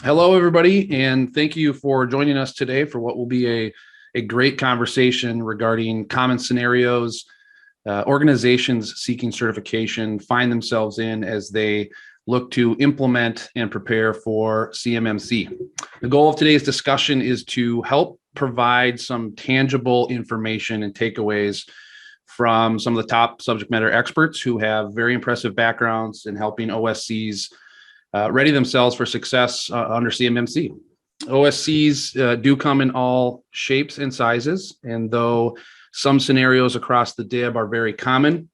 Hello, everybody, and thank you for joining us today for what will be a great conversation regarding common scenarios organizations seeking certification find themselves in as they look to implement and prepare for CMMC. The goal of today's discussion is to help provide some tangible information and takeaways from some of the top subject matter experts who have very impressive backgrounds in helping OSCs ready themselves for success under CMMC. OSCs do come in all shapes and sizes, and though some scenarios across the DIB are very common,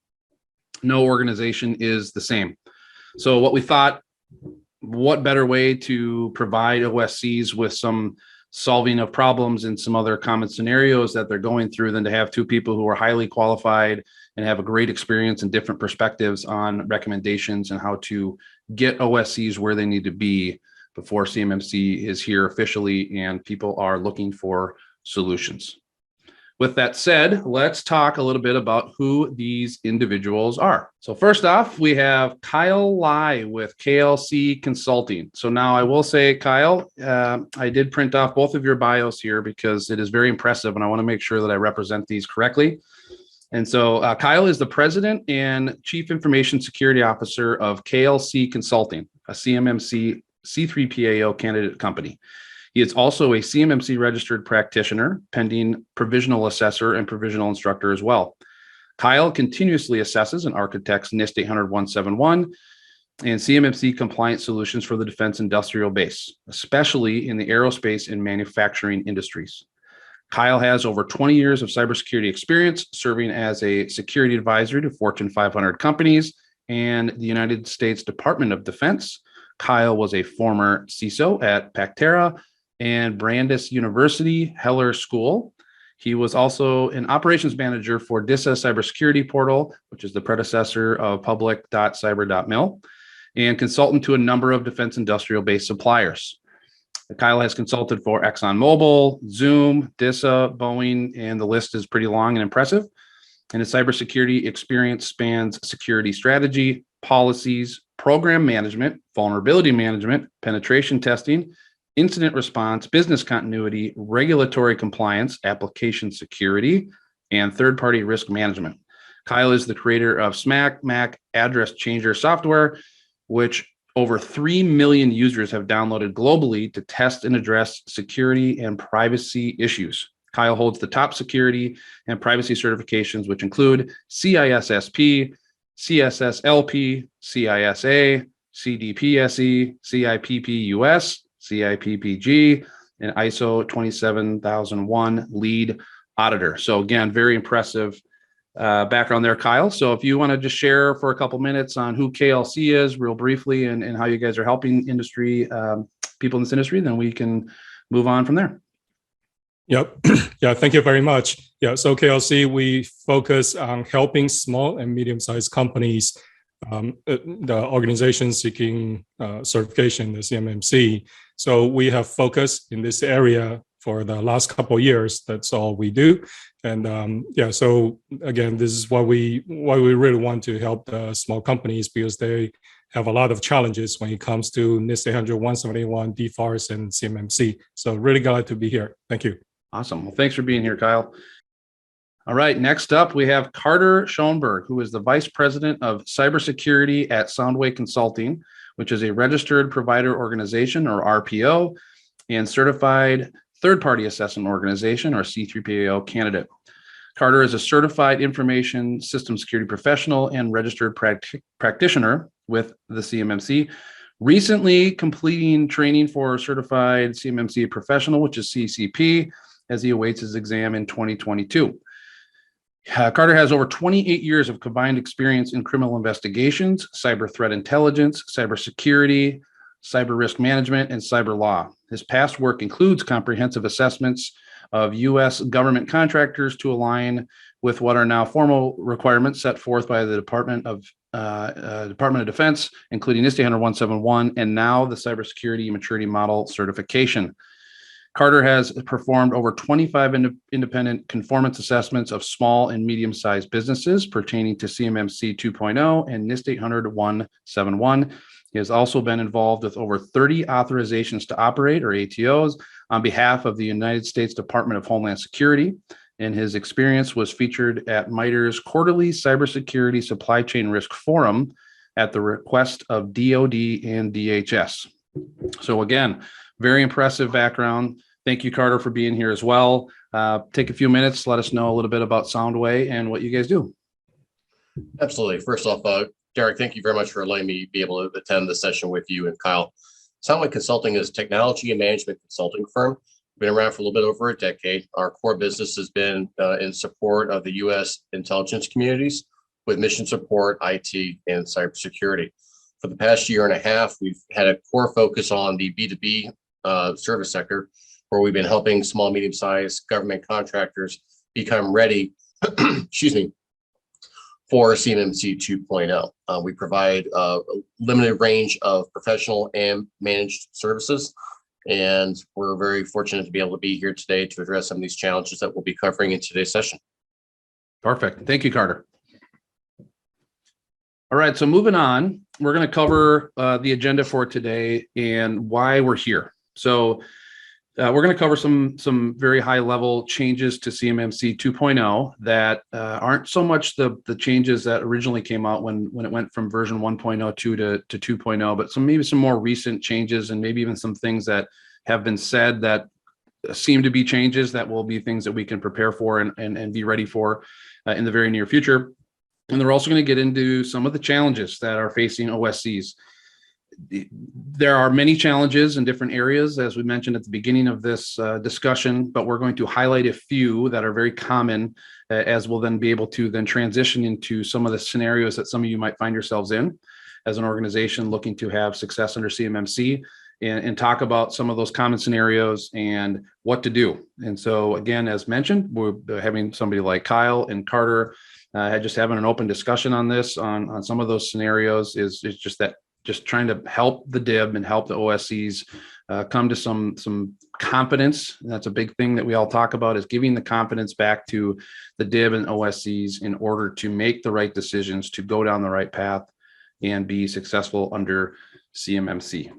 no organization is the same. So what we thought, what better way to provide OSCs with some solving of problems and some other common scenarios that they're going through than to have two people who are highly qualified and have a great experience and different perspectives on recommendations and how to get OSCs where they need to be before CMMC is here officially and people are looking for solutions. With that said, let's talk a little bit about who these individuals are. So first off, we have Kyle Lai with KLC Consulting. So now I will say, Kyle, I did print off both of your bios here because it is very impressive and I want to make sure that I represent these correctly. And so Kyle is the president and chief information security officer of KLC Consulting, a CMMC C3PAO candidate company. He is also a CMMC registered practitioner, pending provisional assessor and provisional instructor as well. Kyle continuously assesses and architects NIST 800-171 and CMMC compliant solutions for the defense industrial base, especially in the aerospace and manufacturing industries. Kyle has over 20 years of cybersecurity experience, serving as a security advisor to Fortune 500 companies and the United States Department of Defense. Kyle was a former CISO at Pactera and Brandeis University Heller School. He was also an operations manager for DISA Cybersecurity Portal, which is the predecessor of public.cyber.mil, and consultant to a number of defense industrial-based suppliers. Kyle has consulted for ExxonMobil, Zoom, DISA, Boeing, and the list is pretty long and impressive. And his cybersecurity experience spans security strategy, policies, program management, vulnerability management, penetration testing, incident response, business continuity, regulatory compliance, application security, and third-party risk management. Kyle is the creator of SMAC Mac Address Changer software, which over 3 million users have downloaded globally to test and address security and privacy issues. Kyle holds the top security and privacy certifications, which include CISSP, CSSLP, CISA, CDPSE, CIPP-US, CIPPG, and ISO 27001 lead auditor. So again, very impressive background there, Kyle. So if you want to just share for a couple minutes on who KLC is real briefly and how you guys are helping industry people in this industry, then we can move on from there. Yep. Yeah, thank you very much. Yeah, so KLC, we focus on helping small and medium-sized companies, the organizations seeking certification, the CMMC. So we have focused in this area for the last couple of years. That's all we do. And yeah, so again, this is why we really want to help the small companies, because they have a lot of challenges when it comes to NIST 800-171, DFARS, and CMMC. So really glad to be here. Thank you. Awesome. Well, thanks for being here, Kyle. All right, next up, we have Carter Schoenberg, who is the Vice President of Cybersecurity at SoundWay Consulting, which is a registered provider organization, or RPO, and certified third-party assessment organization, or C3PAO candidate. Carter is a certified information system security professional and registered practitioner with the CMMC, recently completing training for certified CMMC professional, which is CCP, as he awaits his exam in 2022. Carter has over 28 years of combined experience in criminal investigations, cyber threat intelligence, cybersecurity, cyber risk management, and cyber law. His past work includes comprehensive assessments of U.S. government contractors to align with what are now formal requirements set forth by the Department of Defense, including NIST 800-171, and now the Cybersecurity Maturity Model certification. Carter has performed over 25 independent conformance assessments of small and medium-sized businesses pertaining to CMMC 2.0 and NIST 800-171. He has also been involved with over 30 authorizations to operate, or ATOs, on behalf of the United States Department of Homeland Security. And his experience was featured at MITRE's quarterly Cybersecurity Supply Chain Risk Forum at the request of DoD and DHS. So again, very impressive background. Thank you, Carter, for being here as well. Take a few minutes, let us know a little bit about SoundWay and what you guys do. Absolutely. First off, Derek, thank you very much for letting me be able to attend this session with you and Kyle. Soundlight Consulting is a technology and management consulting firm. We've been around for a little bit over a decade. Our core business has been in support of the U.S. intelligence communities with mission support, IT, and cybersecurity. For the past year and a half, we've had a core focus on the B2B service sector, where we've been helping small, medium-sized government contractors become ready, excuse me, for CMMC 2.0. We provide a limited range of professional and managed services, and we're very fortunate to be able to be here today to address some of these challenges that we'll be covering in today's session. Perfect. Thank you, Carter. All right, so moving on, we're going to cover the agenda for today and why we're here. So we're going to cover some very high level changes to CMMC 2.0 that aren't so much the changes that originally came out when it went from version 1.02 to 2.0, but maybe some more recent changes and maybe even some things that have been said that seem to be changes that will be things that we can prepare for and be ready for in the very near future. And they're also going to get into some of the challenges that are facing OSCs. There are many challenges in different areas, as we mentioned at the beginning of this discussion, but we're going to highlight a few that are very common, as we'll then be able to then transition into some of the scenarios that some of you might find yourselves in as an organization looking to have success under CMMC, and talk about some of those common scenarios and what to do. And so again, as mentioned, we're having somebody like Kyle and Carter just having an open discussion on this, on some of those scenarios is just trying to help the DIB and help the OSCs come to some confidence. And that's a big thing that we all talk about, is giving the confidence back to the DIB and OSCs in order to make the right decisions, to go down the right path and be successful under CMMC.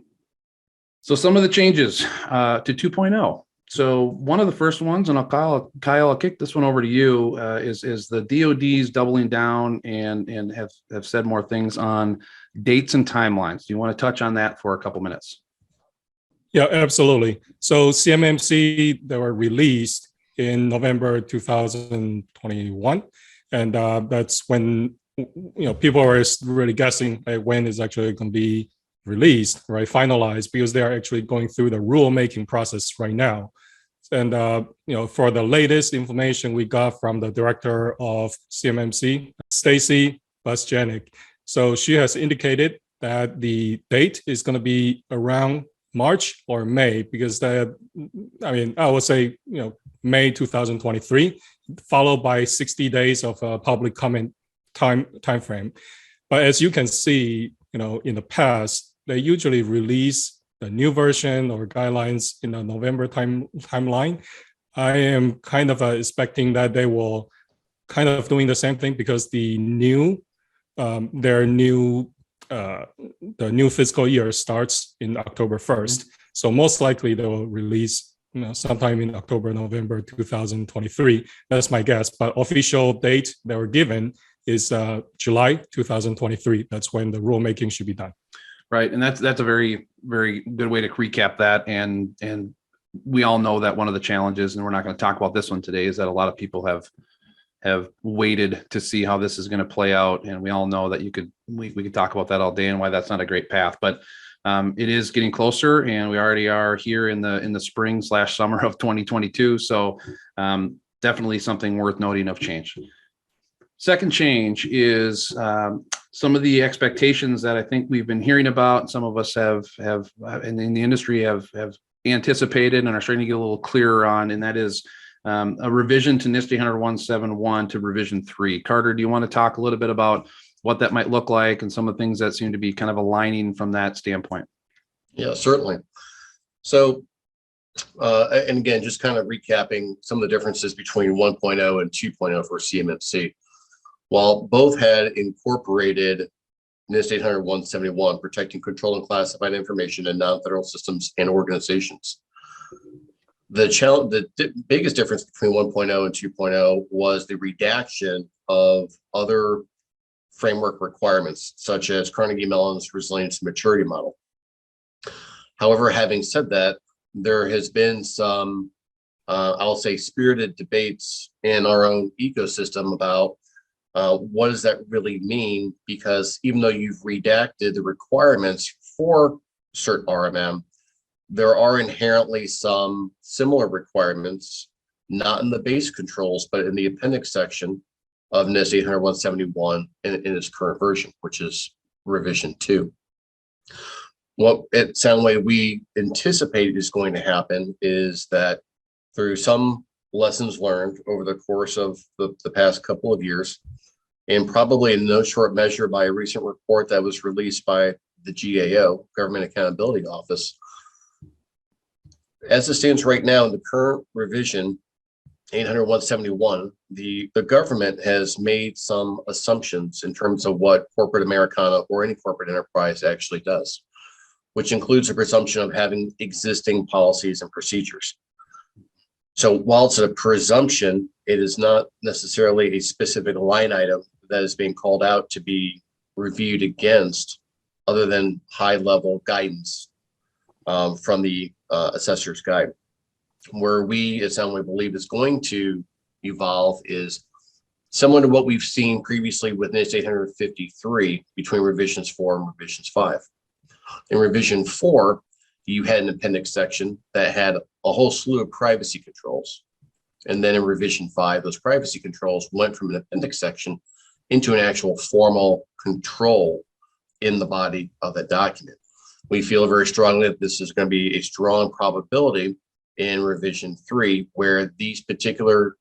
So some of the changes to 2.0. So one of the first ones, and Kyle, I'll kick this one over to you, is the DoD's doubling down and have said more things on dates and timelines. Do you want to touch on that for a couple minutes? Yeah, absolutely. So CMMC, they were released in November 2021, and that's when people are really guessing when is actually going to be released, right, finalized, because they are actually going through the rulemaking process right now. And for the latest information we got from the director of CMMC, Stacy Busjanik. So she has indicated that the date is going to be around March or May, because I would say May 2023, followed by 60 days of public comment time frame. But as you can see, in the past, they usually release the new version or guidelines in the November timeline. I am kind of expecting that they will kind of doing the same thing, because the new fiscal year starts in October 1st. So most likely they will release sometime in October, November 2023. That's my guess. But official date they were given is July 2023. That's when the rulemaking should be done. Right, and that's a very, very good way to recap that. And we all know that one of the challenges, and we're not going to talk about this one today, is that a lot of people have waited to see how this is going to play out. And we all know that we could talk about that all day and why that's not a great path. But it is getting closer, and we already are here in the spring/summer of 2022. So definitely something worth noting of change. Second change is some of the expectations that I think we've been hearing about. Some of us have in the industry have anticipated and are starting to get a little clearer on, and that is a revision to NIST 800-171 to revision 3. Carter, do you want to talk a little bit about what that might look like and some of the things that seem to be kind of aligning from that standpoint? Yeah, certainly. So And again, just kind of recapping some of the differences between 1.0 and 2.0 for CMMC. While both had incorporated NIST 800-171, protecting controlled and classified information in non-federal systems and organizations. The biggest difference between 1.0 and 2.0 was the redaction of other framework requirements, such as Carnegie Mellon's resilience and maturity model. However, having said that, there has been some, I'll say, spirited debates in our own ecosystem about what does that really mean? Because even though you've redacted the requirements for CERT RMM, there are inherently some similar requirements, not in the base controls, but in the appendix section of NIST 800-171 in its current version, which is revision 2. What at SoundWay we anticipate is going to happen is that through some lessons learned over the course of the past couple of years, and probably in no short measure by a recent report that was released by the GAO, Government Accountability Office, as it stands right now in the current revision 800-171, the government has made some assumptions in terms of what corporate Americana or any corporate enterprise actually does, which includes a presumption of having existing policies and procedures. So while it's a presumption, it is not necessarily a specific line item that is being called out to be reviewed against, other than high-level guidance from the assessor's guide. Where we at SoundWay believe is going to evolve is similar to what we've seen previously with NIST 853 between revisions 4 and revisions 5. In revision 4, you had an appendix section that had a whole slew of privacy controls. And then in revision 5, those privacy controls went from an appendix section into an actual formal control in the body of the document. We feel very strongly that this is going to be a strong probability in revision 3, where these particular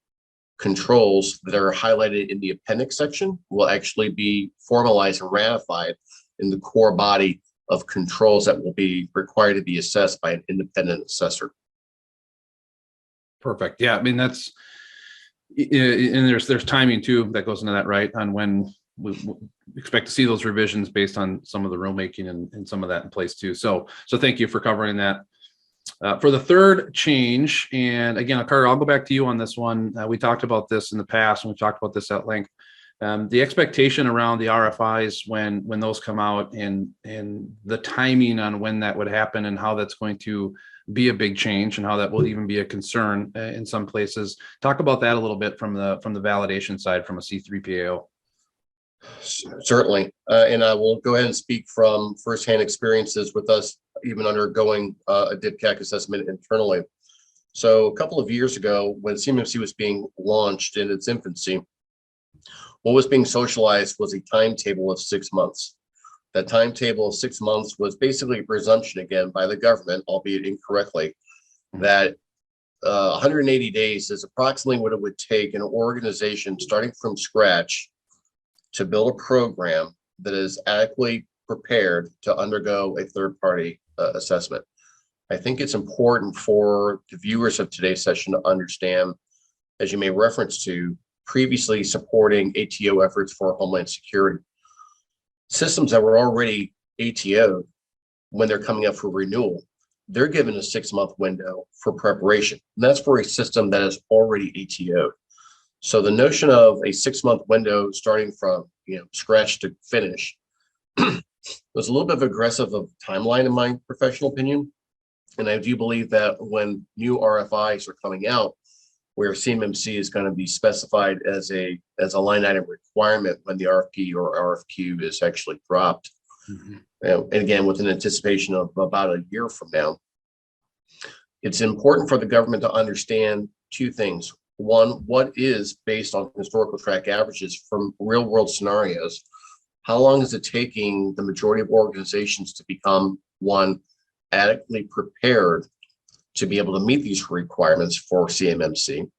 controls that are highlighted in the appendix section will actually be formalized and ratified in the core body of controls that will be required to be assessed by an independent assessor. Perfect. Yeah, I mean, that's, and there's timing too that goes into that, right? On when we expect to see those revisions based on some of the rulemaking and some of that in place too. So thank you for covering that. For the third change, and again, Carter, I'll go back to you on this one. We talked about this in the past, and we talked about this at length. The expectation around the RFIs when those come out, and the timing on when that would happen, and how that's going to be a big change, and how that will even be a concern in some places. Talk about that a little bit from the validation side, from a C3PAO. Certainly, and I will go ahead and speak from firsthand experiences with us even undergoing a DIPCAC assessment internally. So a couple of years ago, when CMMC was being launched in its infancy, what was being socialized was a timetable of 6 months. That timetable of 6 months was basically a presumption, again, by the government, albeit incorrectly, that 180 days is approximately what it would take an organization starting from scratch to build a program that is adequately prepared to undergo a third-party assessment. I think it's important for the viewers of today's session to understand, as you made reference to, previously supporting ATO efforts for Homeland Security. Systems that were already ATO'd, when they're coming up for renewal, they're given a 6-month window for preparation. And that's for a system that is already ATO'd. So the notion of a 6-month window starting from scratch to finish was a little bit of aggressive of timeline in my professional opinion. And I do believe that when new RFIs are coming out, where CMMC is going to be specified as a line item requirement when the RFP or RFQ is actually dropped, and again with an anticipation of about a year from now, it's important for the government to understand two things. One, what is based on historical track averages from real world scenarios? How long is it taking the majority of organizations to become, one, adequately prepared to be able to meet these requirements for CMMC,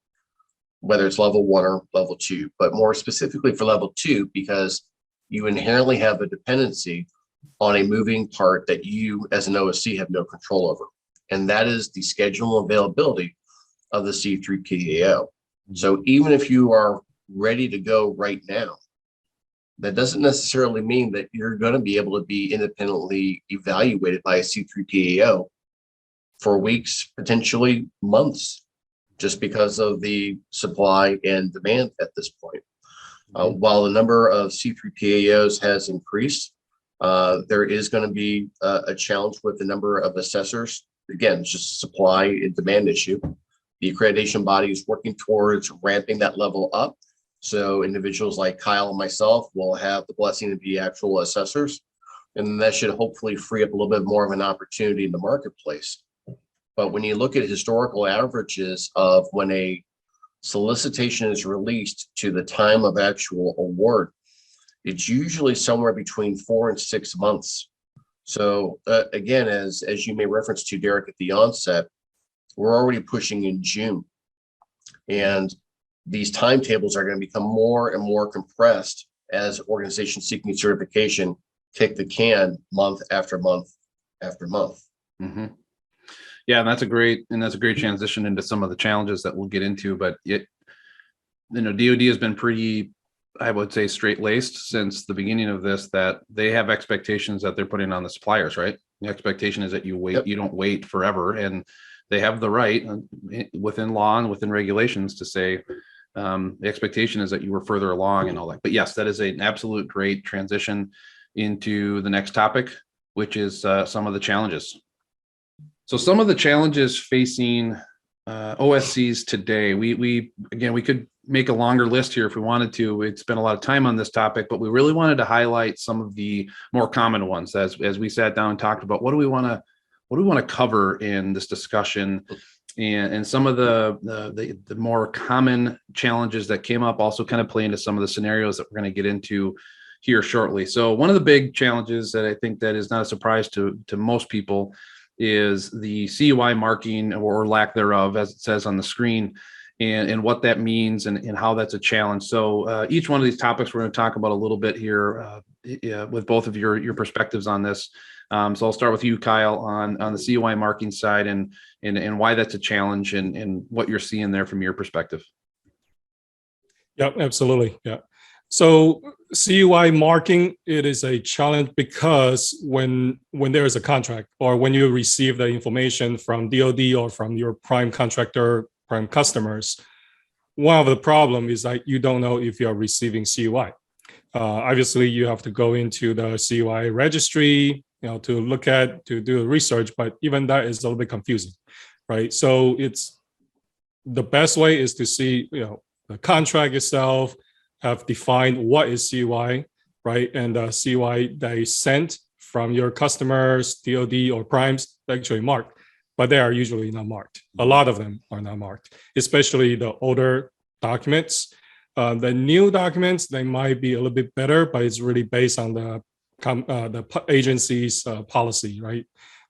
whether it's level 1 or level 2, but more specifically for level 2, because you inherently have a dependency on a moving part that you as an OSC have no control over. and that is the schedule and availability of the C3 PAO. So even if you are ready to go right now, that doesn't necessarily mean that you're going to be able to be independently evaluated by a C3 PAO for weeks, potentially months, just because of the supply and demand at this point. While the number of C3 PAOs has increased, there is going to be a challenge with the number of assessors. Again, it's just a supply and demand issue. The accreditation body is working towards ramping that level up. So individuals like Kyle and myself will have the blessing to be actual assessors. And that should hopefully free up a little bit more of an opportunity in the marketplace. But when you look at historical averages of when a solicitation is released to the time of actual award, it's usually somewhere between 4 and 6 months. So again, as you may reference to, Derek, at the onset, we're already pushing in June. And these timetables are going to become more and more compressed as organizations seeking certification kick the can month after month after month. Mm-hmm. Yeah, and that's a great transition into some of the challenges that we'll get into. But DoD has been pretty, I would say, straight-laced since the beginning of this, that they have expectations that they're putting on the suppliers, right? The expectation is that you wait, you don't wait forever, and they have the right within law and within regulations to say the expectation is that you were further along and all that. But yes, that is an absolute great transition into the next topic, which is some of the challenges. So some of the challenges facing OSCs today, we could make a longer list here if we wanted to. We'd spend a lot of time on this topic, but we really wanted to highlight some of the more common ones as we sat down and talked about what do we want to cover in this discussion, and some of the more common challenges that came up also kind of play into some of the scenarios that we're going to get into here shortly. So one of the big challenges that I think that is not a surprise to most people is the CUI marking or lack thereof, as it says on the screen, and what that means and how that's a challenge. So each one of these topics we're going to talk about a little bit here with both of your perspectives on this. So I'll start with you, Kyle, on the CUI marking side and why that's a challenge and what you're seeing there from your perspective. Yeah, absolutely. Yeah. So CUI marking, it is a challenge because when there is a contract or when you receive the information from DoD or from your prime contractor, prime customers, one of the problem is that you don't know if you are receiving CUI. Obviously, you have to go into the CUI registry, to do research, but even that is a little bit confusing, right? So it's the best way is to see, the contract itself have defined what is CUI, right? And the CUI they sent from your customers, DoD or primes, actually marked, but they are usually not marked. A lot of them are not marked, especially the older documents. The new documents, they might be a little bit better, but it's really based on the agency's policy, right?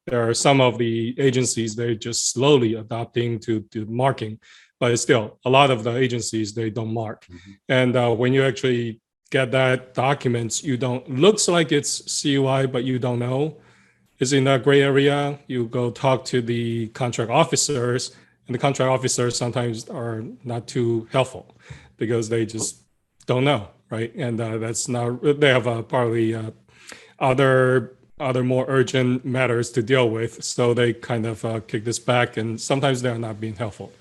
There are some of the agencies, they're just slowly adopting to marking, but still a lot of the agencies, they don't mark. Mm-hmm. And when you actually get that documents, looks like it's CUI, but you don't know. It's in that gray area. You go talk to the contract officers, and the contract officers sometimes are not too helpful because they just don't know, right? And that's not, they have probably other more urgent matters to deal with. So they kind of kick this back, and sometimes they're not being helpful.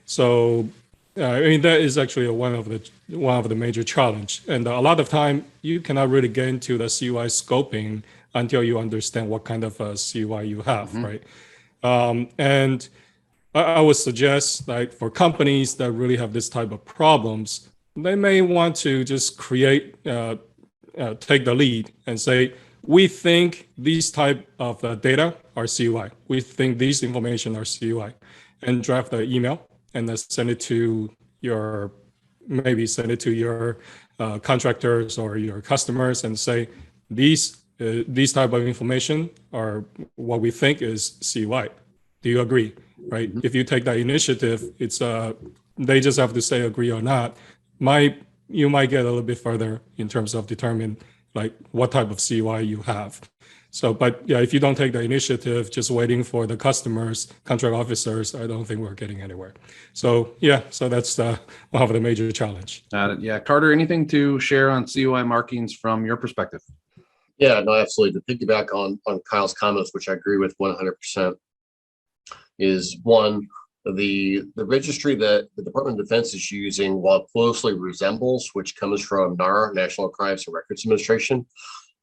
So that is actually one of the major challenge. And a lot of time you cannot really get into the CUI scoping until you understand what kind of CUI you have, mm-hmm. right? And I would suggest, like, for companies that really have this type of problems, they may want to just take the lead and say, we think these type of data are CUI. We think these information are CUI, and draft the email and then send it to your contractors or your customers and say, these type of information are what we think is CUI. Do you agree? Right? Mm-hmm. If you take that initiative, it's they just have to say agree or not. You might get a little bit further in terms of determine like what type of CUI you have. So, but yeah, if you don't take the initiative, just waiting for the customers, contract officers, I don't think we're getting anywhere. So yeah, so that's one of the major challenge. Yeah, Carter, anything to share on CUI markings from your perspective? Yeah, no, absolutely. To piggyback on Kyle's comments, which I agree with 100%, is one, the registry that the Department of Defense is using, while closely resembles, which comes from NARA, National Archives and Records Administration,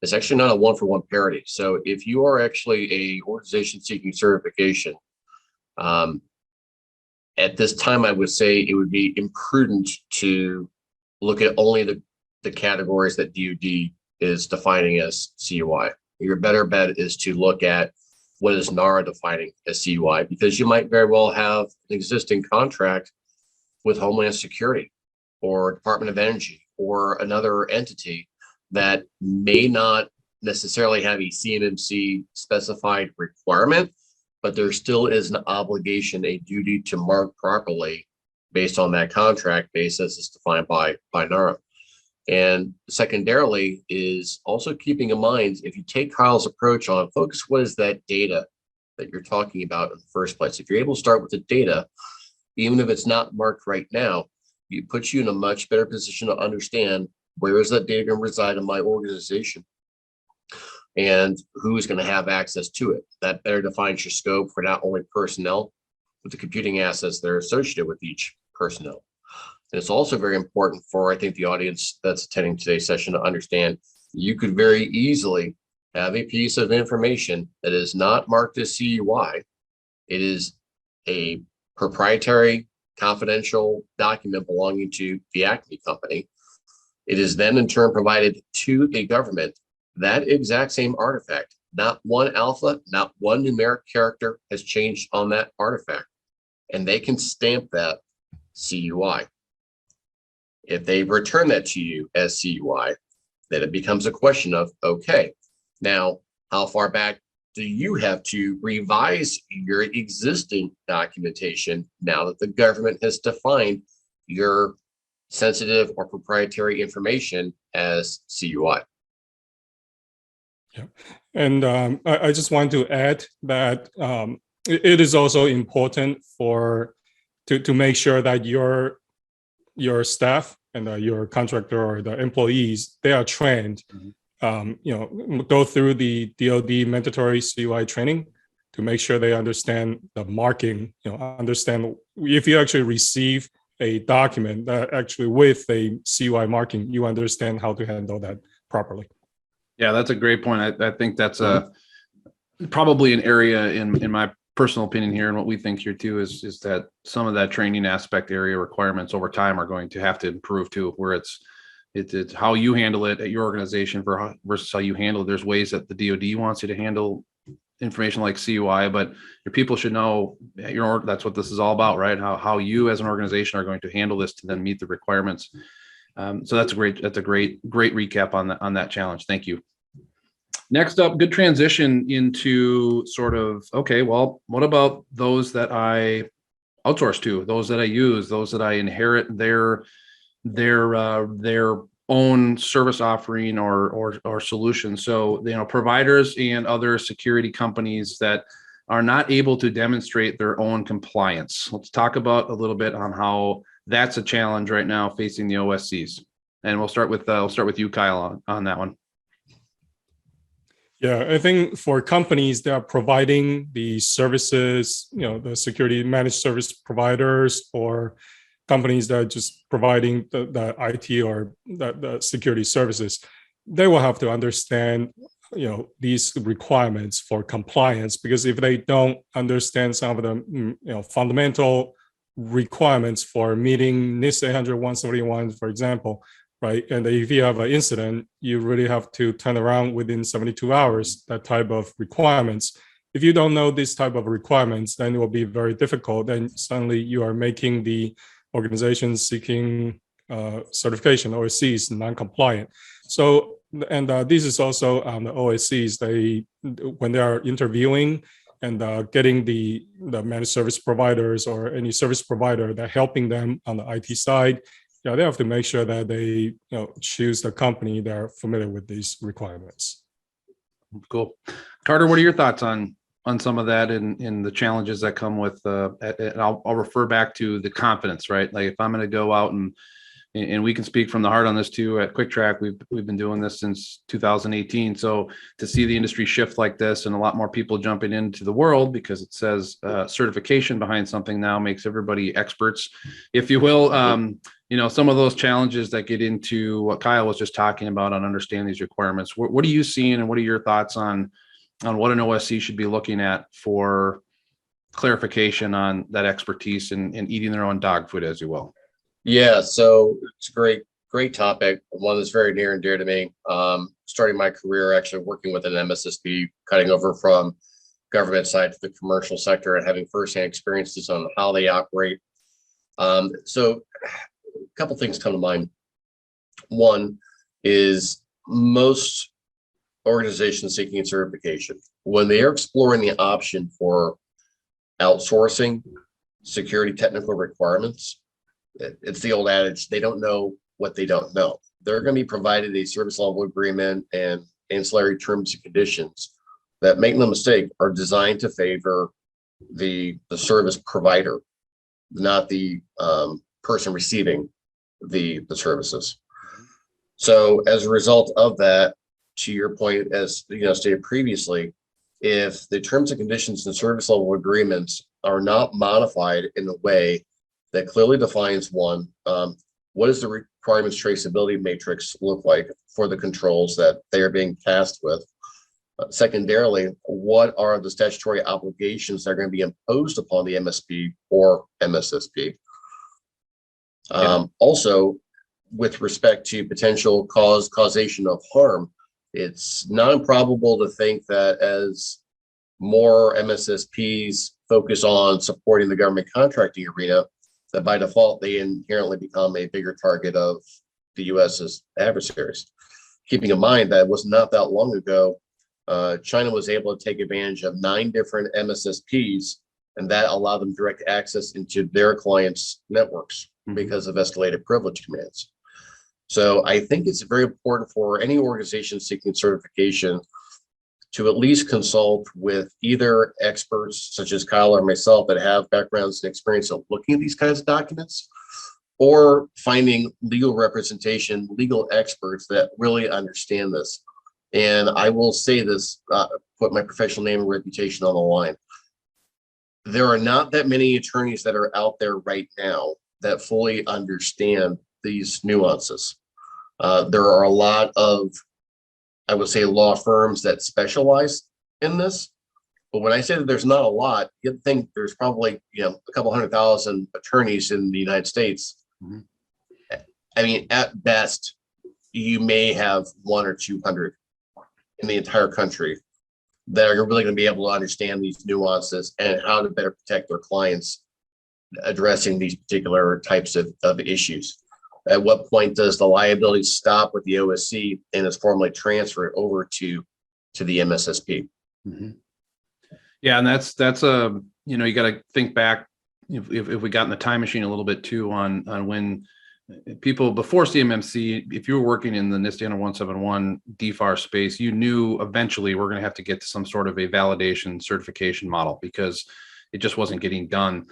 it's actually not a one-for-one parity. So if you are actually a organization seeking certification, at this time, I would say it would be imprudent to look at only the categories that DoD is defining as CUI. Your better bet is to look at what is NARA defining as CUI, because you might very well have an existing contract with Homeland Security or Department of Energy or another entity that may not necessarily have a CMMC specified requirement, but there still is an obligation, a duty to mark properly based on that contract basis as defined by NARA. And secondarily is also keeping in mind, if you take Kyle's approach on focus, what is that data that you're talking about in the first place? If you're able to start with the data, even if it's not marked right now, it puts you in a much better position to understand where is that data going to reside in my organization and who is going to have access to it. That better defines your scope for not only personnel, but the computing assets that are associated with each personnel. And it's also very important for, I think, the audience that's attending today's session to understand you could very easily have a piece of information that is not marked as CUI. It is a proprietary, confidential document belonging to the Acme company. It is then in turn provided to the government. That exact same artifact, not one alpha, not one numeric character has changed on that artifact. And they can stamp that CUI. If they return that to you as CUI, then it becomes a question of, okay, now how far back do you have to revise your existing documentation now that the government has defined your sensitive or proprietary information as CUI? Yeah, and I just want to add that it is also important to make sure that your staff and your contractor or the employees, they are trained, go through the DoD mandatory CUI training to make sure they understand the marking, understand if you actually receive a document that actually with a CUI marking, you understand how to handle that properly. Yeah, that's a great point. I think that's probably an area in my personal opinion here, and what we think here too is that some of that training aspect area requirements over time are going to have to improve too, where it's how you handle it at your organization versus how you handle it. There's ways that the DoD wants you to handle information like CUI, but your people should know that's what this is all about, right? How you as an organization are going to handle this to then meet the requirements. So that's a great recap on that challenge. Thank you. Next up, good transition into sort of, okay, well, what about those that I outsource to, those that I use, those that I inherit their own service offering or solution. So, providers and other security companies that are not able to demonstrate their own compliance. Let's talk about a little bit on how that's a challenge right now facing the OSCs. And we'll start with you, Kyle, on that one. Yeah, I think for companies that are providing the services, the security managed service providers, or companies that are just providing the IT or the security services, they will have to understand, these requirements for compliance, because if they don't understand some of the, fundamental requirements for meeting NIST 800-171, for example, right? And if you have an incident, you really have to turn around within 72 hours, that type of requirements. If you don't know this type of requirements, then it will be very difficult. Then suddenly you are making the organization seeking certification, OSCs, non-compliant. So, and this is also the OSCs, when they are interviewing and getting the managed service providers or any service provider that helping them on the IT side, they have to make sure that they choose the company that are familiar with these requirements. Cool. Carter, what are your thoughts on some of that and the challenges that come with, and I'll refer back to the confidence, right? Like if I'm going to go out and we can speak from the heart on this too at Trac, we've been doing this since 2018. So to see the industry shift like this and a lot more people jumping into the world because it says certification behind something now makes everybody experts, if you will. Some of those challenges that get into what Kyle was just talking about on understanding these requirements. What are you seeing, and what are your thoughts on what an OSC should be looking at for clarification on that expertise and eating their own dog food, as you will? Yeah, so it's a great topic, one that's very near and dear to me. Starting my career actually working with an MSSP, cutting over from government side to the commercial sector and having firsthand experiences on how they operate. So a couple things come to mind. One is most organizations seeking certification, when they are exploring the option for outsourcing security technical requirements, it's the old adage, they don't know what they don't know. They're going to be provided a service level agreement and ancillary terms and conditions that, make no mistake, are designed to favor the service provider, not the person receiving the services. So as a result of that, to your point, as stated previously, if the terms and conditions and service level agreements are not modified in a way that clearly defines one, what does the requirements traceability matrix look like for the controls that they are being tasked with? Secondarily, what are the statutory obligations that are going to be imposed upon the MSP or MSSP? Also, with respect to potential causation of harm, it's not improbable to think that as more MSSPs focus on supporting the government contracting arena, that by default, they inherently become a bigger target of the US's adversaries. Keeping in mind that it was not that long ago, China was able to take advantage of 9 different MSSPs, and that allowed them direct access into their clients' networks because of escalated privilege commands. So I think it's very important for any organization seeking certification to at least consult with either experts such as Kyle or myself that have backgrounds and experience of looking at these kinds of documents, or finding legal representation, legal experts that really understand this. And I will say this, put my professional name and reputation on the line. There are not that many attorneys that are out there right now that fully understand these nuances. There are a lot of, I would say, law firms that specialize in this. But when I say that there's not a lot, you'd think there's probably, a couple 100,000 attorneys in the United States. I mean, at best, you may have 100 or 200 in the entire country that are really going to be able to understand these nuances and how to better protect their clients addressing these particular types of issues. At what point does the liability stop with the OSC and is formally transferred over to the MSSP? Yeah, and that's you got to think back if we got in the time machine a little bit too on when people before CMMC, if you were working in the NIST 171 DFAR space, you knew eventually we're going to have to get to some sort of a validation certification model because it just wasn't getting done.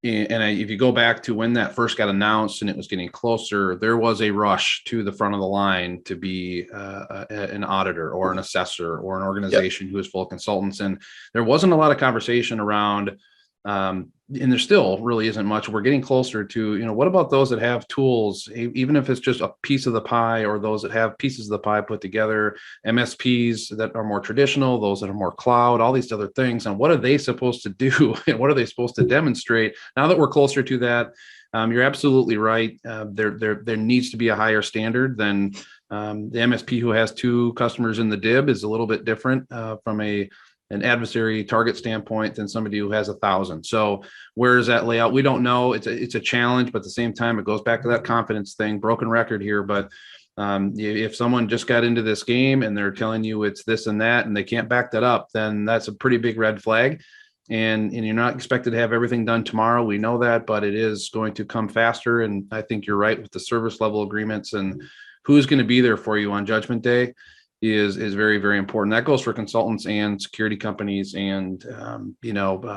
And if you go back to when that first got announced and it was getting closer, there was a rush to the front of the line to be an auditor or an assessor or an organization who is full of consultants. And there wasn't a lot of conversation around, and there still really isn't much. We're getting closer to, what about those that have tools, even if it's just a piece of the pie, or those that have pieces of the pie put together, MSPs that are more traditional, those that are more cloud, all these other things. And what are they supposed to do? And what are they supposed to demonstrate? Now that we're closer to that, you're absolutely right. There needs to be a higher standard than the MSP who has 2 customers in the DIB is a little bit different from an adversary target standpoint than somebody who has 1,000. So where is that layout? We don't know. It's a challenge, but at the same time, it goes back to that confidence thing, broken record here. But if someone just got into this game and they're telling you it's this and that, and they can't back that up, then that's a pretty big red flag. And you're not expected to have everything done tomorrow. We know that, but it is going to come faster. And I think you're right with the service level agreements and who's going to be there for you on Judgment Day. is very, very important. That goes for consultants and security companies and,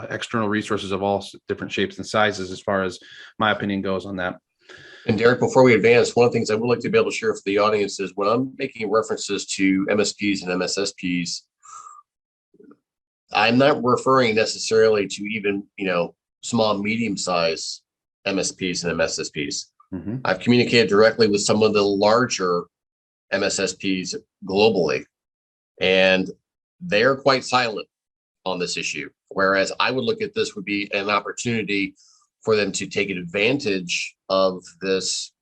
external resources of all different shapes and sizes, as far as my opinion goes on that. And Derek, before we advance, one of the things I would like to be able to share with the audience is when I'm making references to MSPs and MSSPs, I'm not referring necessarily to even, small, medium-sized MSPs and MSSPs. Mm-hmm. I've communicated directly with some of the larger MSSPs globally, and they're quite silent on this issue. Whereas I would look at this would be an opportunity for them to take advantage of this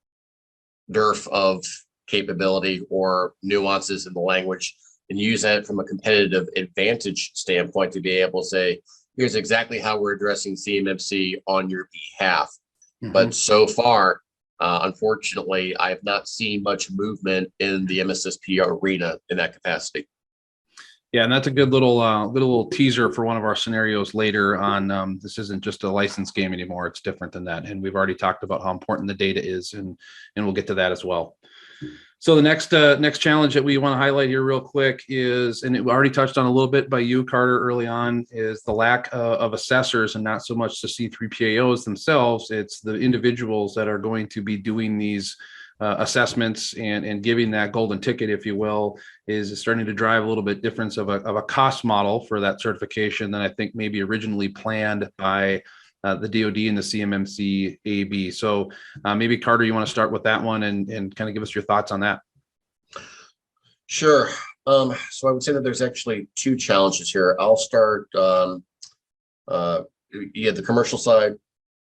dearth of capability or nuances in the language and use that from a competitive advantage standpoint to be able to say, here's exactly how we're addressing CMMC on your behalf. Mm-hmm. But so far, unfortunately, I have not seen much movement in the MSSP arena in that capacity. Yeah, and that's a good little teaser for one of our scenarios later on. This isn't just a license game anymore. It's different than that. And we've already talked about how important the data is, and we'll get to that as well. So the next challenge that we want to highlight here real quick is, and it already touched on a little bit by you, Carter, early on, is the lack of assessors, and not so much the C3PAOs themselves. It's the individuals that are going to be doing these assessments and giving that golden ticket, if you will, is starting to drive a little bit difference of a cost model for that certification than I think maybe originally planned by the DoD and the CMMC AB. So maybe Carter, you want to start with that one and kind of give us your thoughts on that. Sure. So I would say that there's actually two challenges here. I'll start. You have the commercial side,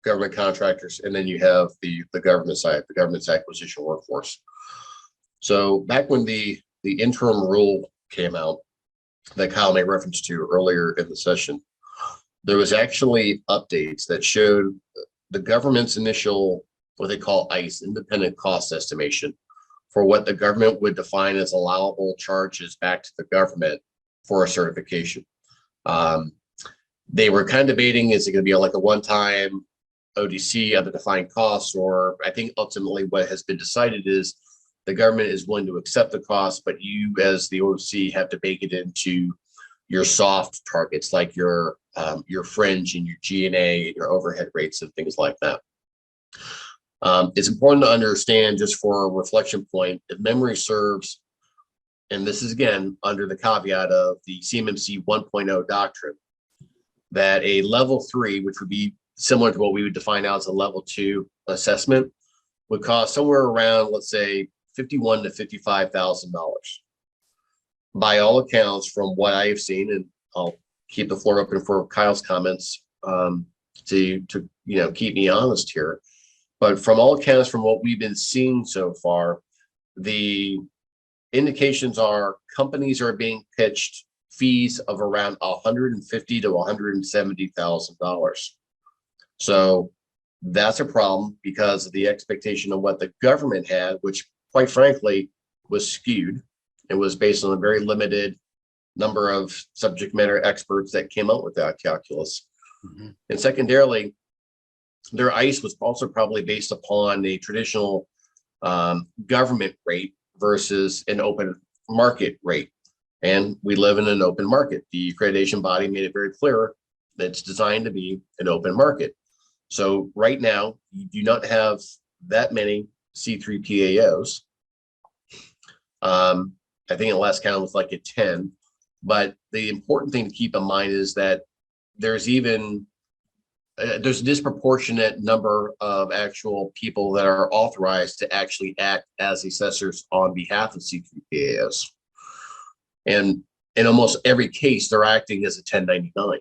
government contractors, and then you have the government side, the government's acquisition workforce. So back when the interim rule came out that Kyle made reference to earlier in the session, there was actually updates that showed the government's initial, what they call ICE, independent cost estimation, for what the government would define as allowable charges back to the government for a certification. They were kind of debating, is it going to be like a one-time ODC, other defined costs, or I think ultimately what has been decided is the government is willing to accept the cost, but you as the OC have to bake it into your soft targets, like your fringe and your G&A, your overhead rates and things like that. It's important to understand, just for a reflection point, if memory serves, and this is again under the caveat of the CMMC 1.0 doctrine, that a level 3, which would be similar to what we would define now as a level 2 assessment, would cost somewhere around, let's say, $51,000 to $55,000. By all accounts, from what I have seen, and I'll keep the floor open for Kyle's comments to keep me honest here, but from all accounts, from what we've been seeing so far, the indications are companies are being pitched fees of around $150,000 to $170,000. So that's a problem because of the expectation of what the government had, which quite frankly was skewed. It was based on a very limited number of subject matter experts that came out with that calculus. Mm-hmm. And secondarily, their ICE was also probably based upon a traditional government rate versus an open market rate. And we live in an open market. The accreditation body made it very clear that it's designed to be an open market. So right now, you do not have that many C3PAOs. I think the last count was like at 10. But the important thing to keep in mind is that there's a disproportionate number of actual people that are authorized to actually act as assessors on behalf of C3PAOs. And in almost every case, they're acting as a 1099.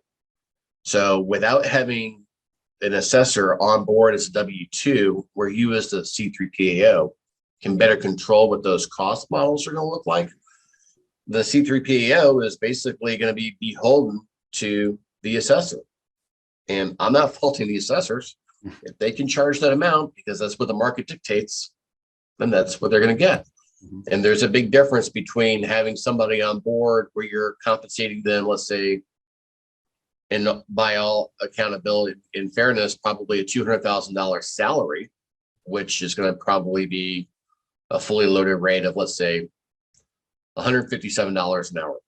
So without having an assessor on board as a W-2, where you as the C3PAO can better control what those cost models are going to look like, the C3PAO is basically going to be beholden to the assessor. And I'm not faulting the assessors. If they can charge that amount because that's what the market dictates, then that's what they're going to get. Mm-hmm. And there's a big difference between having somebody on board where you're compensating them, let's say, and by all accountability, in fairness, probably a $200,000 salary, which is going to probably be a fully loaded rate of, let's say, $157 an hour,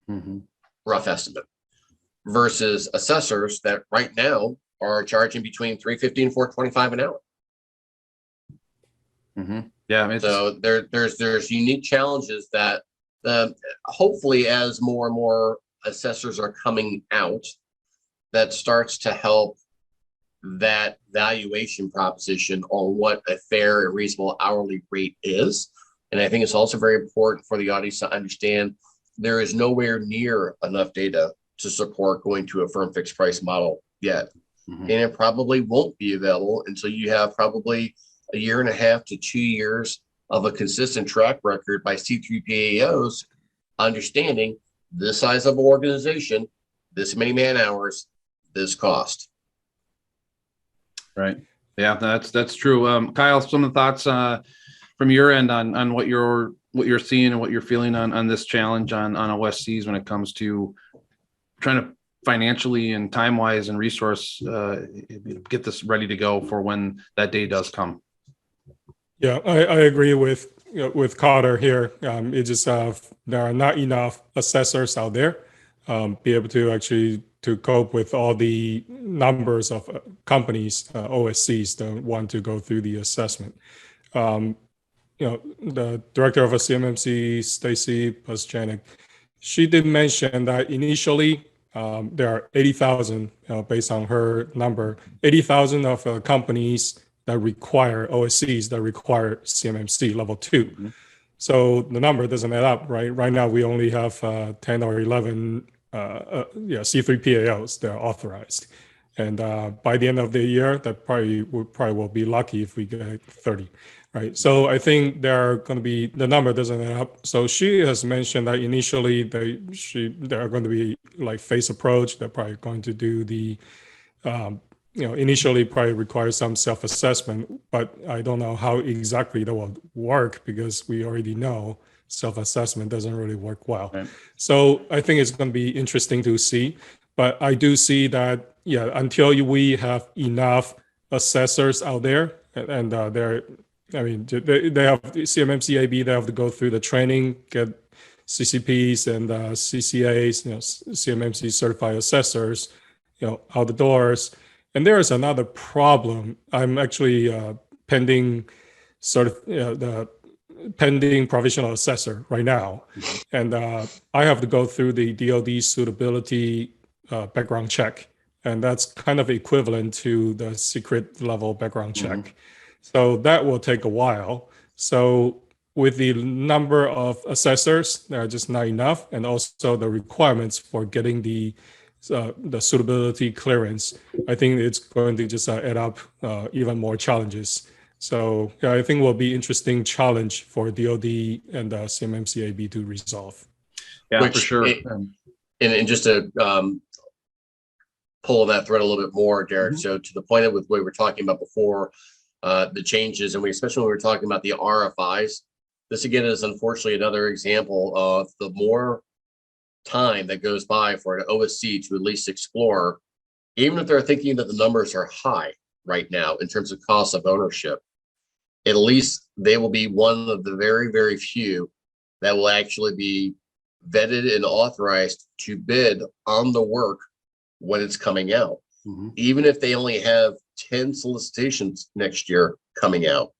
Mhm. rough estimate, versus assessors that right now are charging between $350 and $425 an hour. Mhm. Yeah, it's So there's unique challenges that hopefully as more and more assessors are coming out, that starts to help that valuation proposition on what a fair and reasonable hourly rate is. And I think it's also very important for the audience to understand there is nowhere near enough data to support going to a firm fixed price model yet. Mhm. And it probably won't be available until you have probably a year and a half to 2 years of a consistent track record by C3PAOs, understanding this size of organization, this many man hours, this cost. right. Yeah, that's true. Kyle, some of the thoughts from your end on what you're seeing and what you're feeling on this challenge on OSCs when it comes to trying to financially and time wise and resource get this ready to go for when that day does come. Yeah, I agree with Carter here. It just there are not enough assessors out there be able to actually to cope with all the numbers of companies, OSCs that want to go through the assessment. The director of a CMMC, Stacy Paschanik, she did mention that initially there are 80,000, based on her number, 80,000 of companies that require OSCs that require CMMC level 2. Mm-hmm. So the number doesn't add up, right? Right now we only have 10 or 11 C3PAOs that are authorized. And by the end of the year, that probably will be lucky if we get 30, right? So I think the number doesn't add up. So she has mentioned that initially they are going to be like phase approach. They're probably going to do the, initially probably require some self-assessment, but I don't know how exactly that will work because we already know self-assessment doesn't really work well. Right. So I think it's going to be interesting to see, but I do see that, until we have enough assessors out there and they have CMMC AB, they have to go through the training, get CCPs and CCAs, CMMC certified assessors, out the doors. And there is another problem. I'm actually pending the pending provisional assessor right now. And I have to go through the DoD suitability background check. And that's kind of equivalent to the secret level background check. Mm-hmm. So that will take a while. So with the number of assessors, there are just not enough. And also the requirements for getting the suitability clearance, I think it's going to just add up even more challenges. So I think will be interesting challenge for DoD and CMMC AB to resolve. Yeah, for sure. And just to pull that thread a little bit more, Derek. Mm-hmm. So to the point of what we were talking about before, the changes, and especially when we were talking about the RFIs, this again is unfortunately another example of the more time that goes by for an OSC to at least explore, even if they're thinking that the numbers are high right now in terms of cost of ownership, at least they will be one of the very, very few that will actually be vetted and authorized to bid on the work when it's coming out. Mm-hmm. Even if they only have 10 solicitations next year coming out.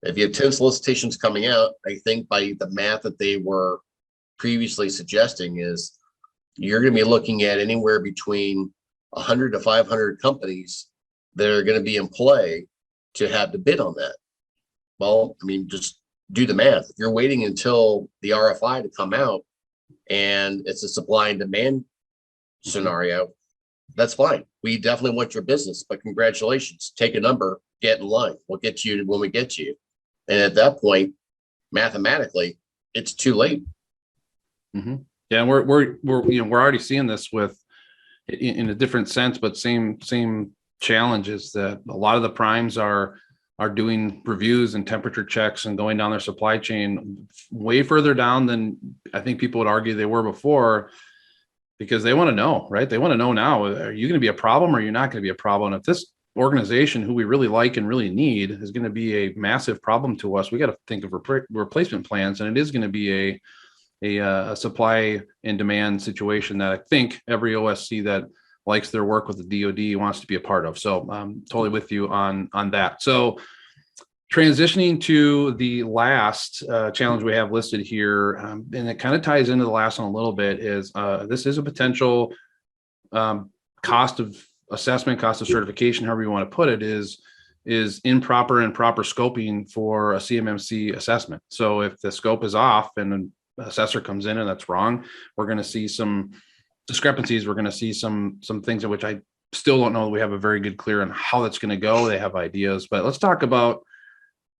If you have 10 solicitations coming out, I think by the math that they were previously suggesting is you're going to be looking at anywhere between 100 to 500 companies that are going to be in play to have to bid on that. Well, I mean, just do the math. If you're waiting until the RFI to come out and it's a supply and demand scenario, that's fine. We definitely want your business, but congratulations, take a number, get in line. We'll get to you when we get to you. And at that point, mathematically, it's too late. Mm-hmm. Yeah, we're already seeing this with in a different sense, but same challenges that a lot of the primes are doing reviews and temperature checks and going down their supply chain way further down than I think people would argue they were before, because they want to know, right? They want to know now, are you going to be a problem or you're not going to be a problem? If this organization who we really like and really need is going to be a massive problem to us. We got to think of replacement plans, and it is going to be a supply and demand situation that I think every OSC that likes their work with the DoD wants to be a part of. So I'm totally with you on that. So transitioning to the last challenge we have listed here, and it kind of ties into the last one a little bit, is this is a potential cost of assessment, cost of certification, however you want to put it, is improper and proper scoping for a CMMC assessment. So if the scope is off and an assessor comes in and that's wrong, we're going to see some discrepancies. We're going to see some things in which I still don't know that we have a very good clear on how that's going to go. They have ideas, but let's talk about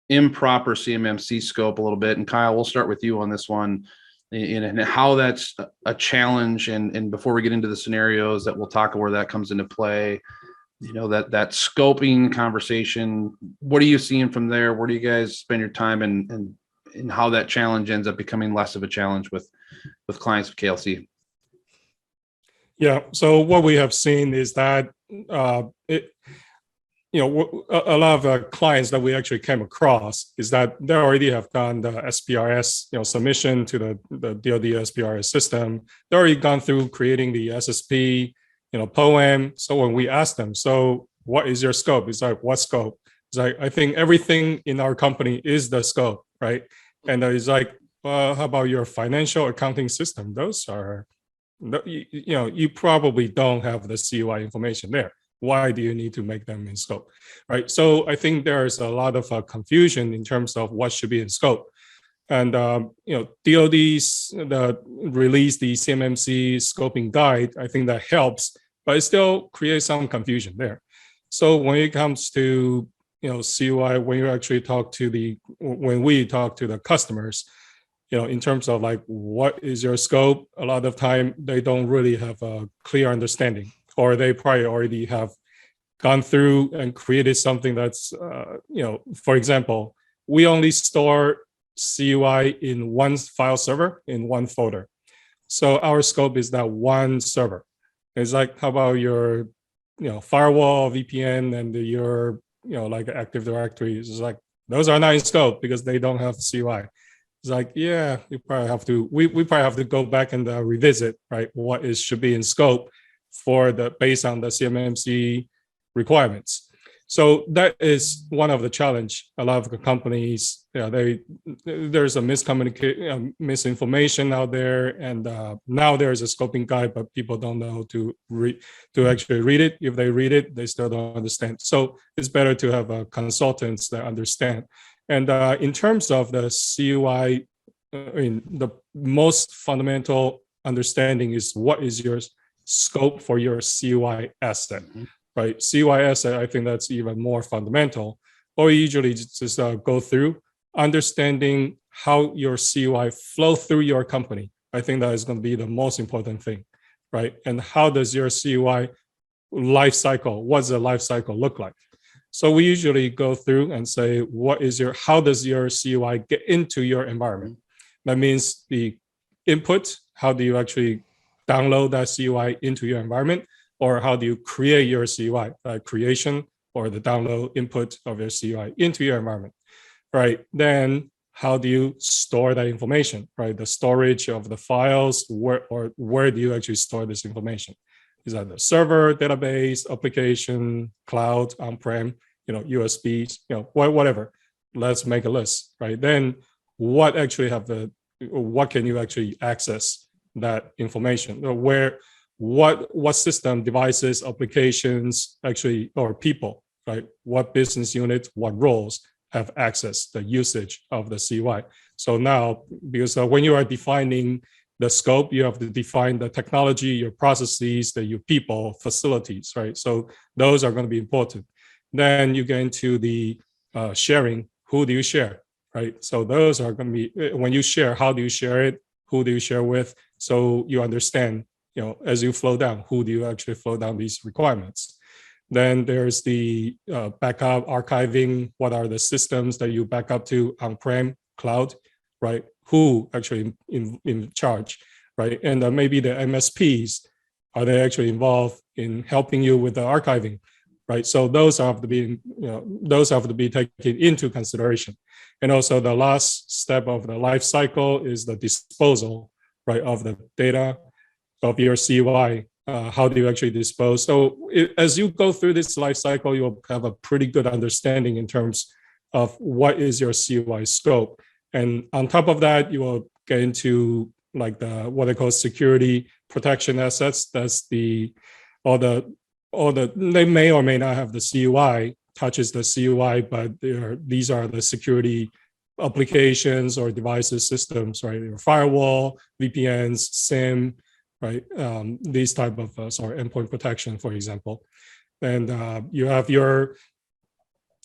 improper CMMC scope a little bit. And Kyle, we'll start with you on this one, and how that's a challenge. And before we get into the scenarios that we'll talk where that comes into play, that scoping conversation, what are you seeing from there? Where do you guys spend your time, and how that challenge ends up becoming less of a challenge with clients of KLC? Yeah. So what we have seen is that a lot of clients that we actually came across is that they already have done the SPRS, submission to the DoD SPRS system. They already gone through creating the SSP, POEM. So when we ask them, so what is your scope? It's like, what scope? It's like, I think everything in our company is the scope, right? And it's like, well, how about your financial accounting system? Those are, you probably don't have the CUI information there. Why do you need to make them in scope, right? So I think there's a lot of confusion in terms of what should be in scope. And, DOD's released the CMMC scoping guide. I think that helps, but it still creates some confusion there. So when it comes to, CUI, when we talk to the customers, in terms of like, what is your scope? A lot of time they don't really have a clear understanding, or they probably already have gone through and created something that's, for example, we only store CUI in one file server in one folder. So our scope is that one server. It's like, how about your, firewall, VPN, and your, like Active Directory? It's like, those are not in scope because they don't have CUI. It's like, yeah, we probably have to, we probably have to go back and revisit, right, what should be in scope based on the CMMC requirements. So that is one of the challenge. A lot of the companies, there's a misinformation out there, and now there's a scoping guide, but people don't know to actually read it. If they read it, they still don't understand. So it's better to have consultants that understand. And in terms of the CUI, the most fundamental understanding is what is your scope for your CUI asset, right? CUI asset, I think that's even more fundamental. Or you usually just go through understanding how your CUI flow through your company. I think that is going to be the most important thing, right? And how does your CUI life cycle, what's the life cycle look like? So we usually go through and say, how does your CUI get into your environment? That means the input, how do you actually download that CUI into your environment, or how do you create your CUI, creation or the download input of your CUI into your environment, right? Then how do you store that information, right? The storage of the files, where do you actually store this information? Is that the server, database, application, cloud, on-prem, USBs, whatever. Let's make a list, right? Then what can you actually access that information? What system, devices, applications, actually, or people, right? What business units, what roles have access, the usage of the CUI. So now, because when you are defining the scope, you have to define the technology, your processes, your people, facilities, right? So those are going to be important. Then you get into the sharing. Who do you share, right? So those are going to be, when you share, how do you share it? Who do you share with? So you understand, as you flow down, who do you actually flow down these requirements? Then there's the backup, archiving. What are the systems that you back up to, on-prem, cloud, right? Who actually in charge, right? And maybe the MSPs, are they actually involved in helping you with the archiving? right? So those have to be, those have to be taken into consideration. And also the last step of the life cycle is the disposal, right, of the data of your CUI. How do you actually dispose? So as you go through this life cycle, you'll have a pretty good understanding in terms of what is your CUI scope. And on top of that, you will get into like what they call security protection assets. That's they may or may not have the CUI, touches the CUI, but these are the security applications or devices, systems, right? Your firewall, VPNs, SIM, right? These type of endpoint protection, for example. And you have your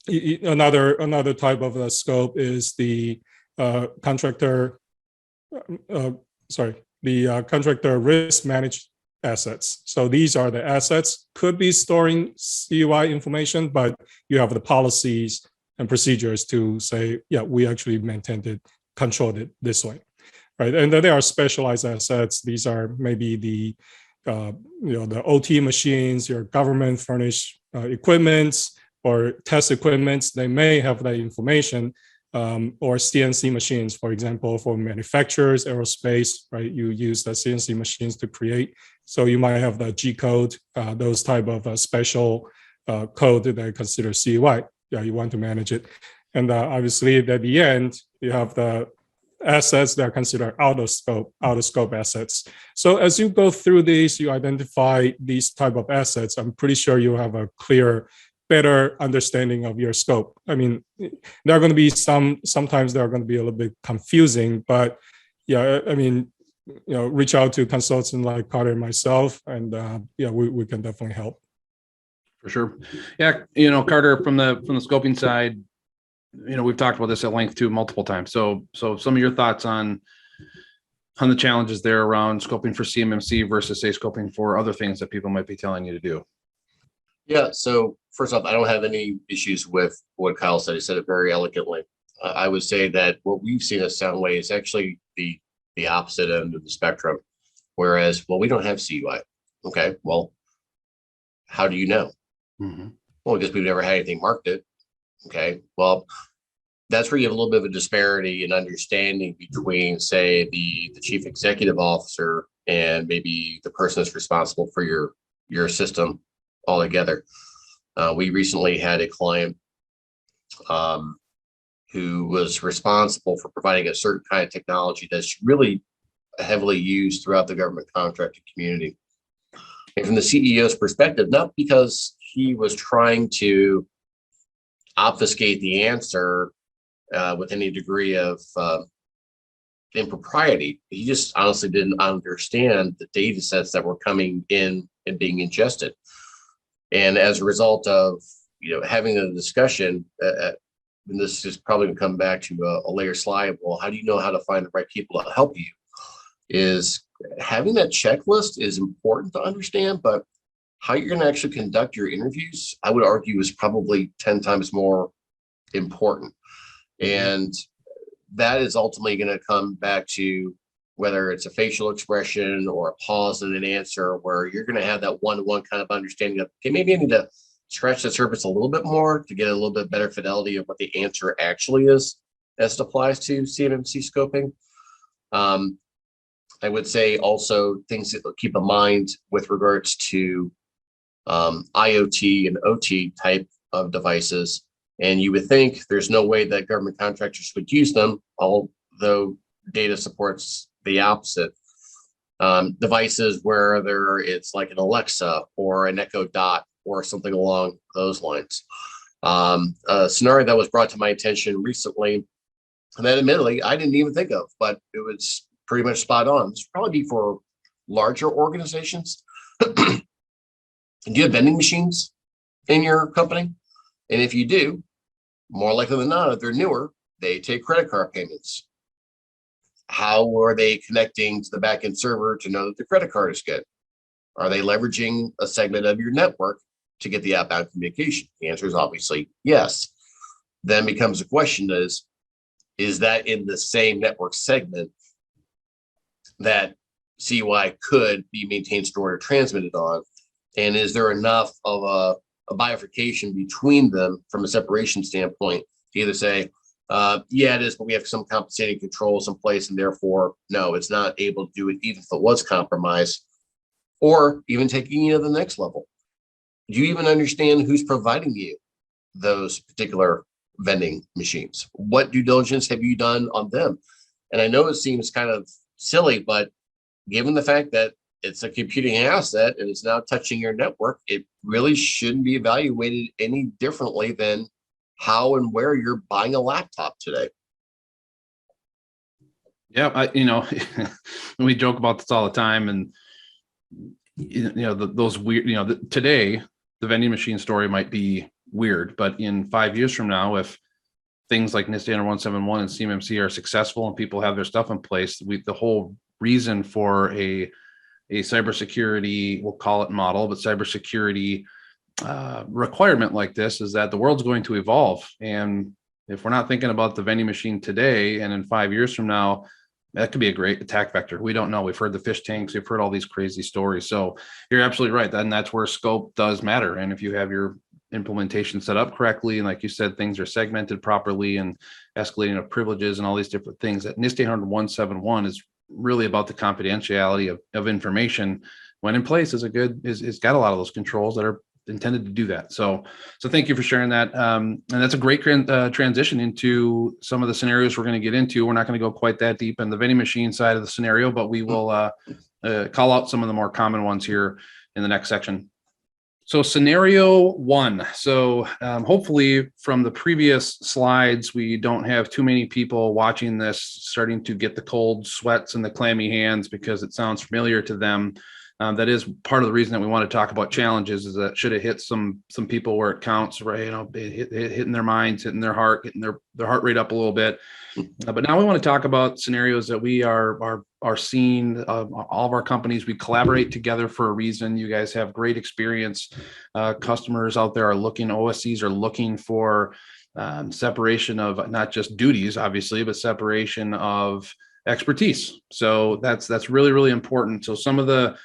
another type of scope is the contractor risk managed assets. So these are the assets, could be storing CUI information, but you have the policies and procedures to say, yeah, we actually maintained it, controlled it this way, right? And then there are specialized assets. These are maybe the OT machines, your government furnished equipments or test equipments. They may have that information, or CNC machines, for example, for manufacturers, aerospace, right? You use the CNC machines to create. So you might have the G code, those type of special code that I consider CUI. Yeah, you want to manage it. And obviously at the end, you have the assets that are considered out of scope assets. So as you go through these, you identify these type of assets. I'm pretty sure you have a better understanding of your scope. I mean, there are going to be sometimes they're going to be a little bit confusing, but yeah, I mean, reach out to consultants like Carter and myself, and we can definitely help. For sure. Yeah. Carter, from the scoping side, we've talked about this at length too, multiple times. So some of your thoughts on the challenges there around scoping for CMMC versus say scoping for other things that people might be telling you to do. Yeah. So first off, I don't have any issues with what Kyle said. He said it very eloquently. I would say that what we've seen at SoundWay is actually the opposite end of the spectrum. Whereas, well, we don't have CUI. Okay. Well, how do you know? Mm-hmm. Well, because we've never had anything marked it. Okay. Well, that's where you have a little bit of a disparity in understanding between, say, the chief executive officer and maybe the person that's responsible for your system altogether. We recently had a client who was responsible for providing a certain kind of technology that's really heavily used throughout the government contracting community. And from the CEO's perspective, not because he was trying to obfuscate the answer with any degree of impropriety, he just honestly didn't understand the data sets that were coming in and being ingested. And as a result of having a discussion, and this is probably going to come back to a layer slide. Well, how do you know how to find the right people to help you? Is having that checklist is important to understand, but how you're going to actually conduct your interviews, I would argue, is probably 10 times more important. And that is ultimately going to come back to whether it's a facial expression or a pause in an answer, where you're going to have that one-to-one kind of understanding of, okay, maybe I need to scratch the surface a little bit more to get a little bit better fidelity of what the answer actually is as it applies to CMMC scoping. I would say also things that keep in mind with regards to IoT and OT type of devices. And you would think there's no way that government contractors would use them, although data supports the opposite. Devices where it's like an Alexa or an Echo Dot or something along those lines. A scenario that was brought to my attention recently, and that admittedly I didn't even think of, but it was pretty much spot on. This would probably be for larger organizations. Do you have vending machines in your company? And if you do, more likely than not, if they're newer, they take credit card payments. How are they connecting to the backend server to know that the credit card is good? Are they leveraging a segment of your network to get the outbound communication? The answer is obviously yes. Then becomes the question is that in the same network segment that CUI could be maintained, stored, or transmitted on? And is there enough of a bifurcation between them from a separation standpoint to either say, yeah, it is, but we have some compensating controls in place, and therefore, no, it's not able to do it even if it was compromised, or even taking you to the next level. Do you even understand who's providing you those particular vending machines? What due diligence have you done on them? And I know it seems kind of silly, but given the fact that it's a computing asset and it's now touching your network, it really shouldn't be evaluated any differently than how and where you're buying a laptop today. Yeah, we joke about this all the time, and those weird, today the vending machine story might be weird, but in 5 years from now, if things like NIST standard 171 and CMMC are successful and people have their stuff in place, the whole reason for a cybersecurity, we'll call it model, but cybersecurity requirement like this is that the world's going to evolve. And if we're not thinking about the vending machine today, and in 5 years from now, that could be a great attack vector. We don't know. We've heard the fish tanks. We've heard all these crazy stories. So you're absolutely right. And that's where scope does matter. And if you have your implementation set up correctly, and like you said, things are segmented properly and escalating of privileges and all these different things, that NIST standard 171 is really about the confidentiality of information. When in place is got a lot of those controls that are intended to do that. So thank you for sharing that. And that's a great transition into some of the scenarios we're going to get into. We're not going to go quite that deep in the vending machine side of the scenario, but we will call out some of the more common ones here in the next section. So scenario one. So hopefully from the previous slides, we don't have too many people watching this starting to get the cold sweats and the clammy hands because it sounds familiar to them. That is part of the reason that we want to talk about challenges, is that should have hit some people where it counts, right? Hitting their minds, hitting their heart, getting their heart rate up a little bit. But now we want to talk about scenarios that we are seeing. All of our companies, we collaborate together for a reason. You guys have great experience. Customers out there are looking, OSCs are looking for separation of not just duties, obviously, but separation of expertise. So that's really, really important. So some of the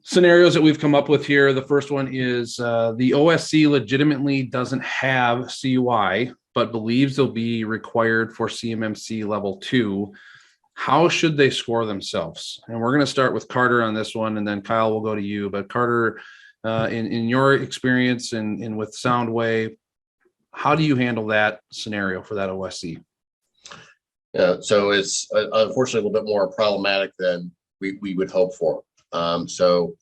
scenarios that we've come up with here, the first one is the OSC legitimately doesn't have CUI, but believes they'll be required for CMMC level 2. How should they score themselves? And we're going to start with Carter on this one, and then Kyle will go to you. But Carter, in your experience and with SoundWay, how do you handle that scenario for that OSC? Yeah, so it's unfortunately a little bit more problematic than we would hope for. So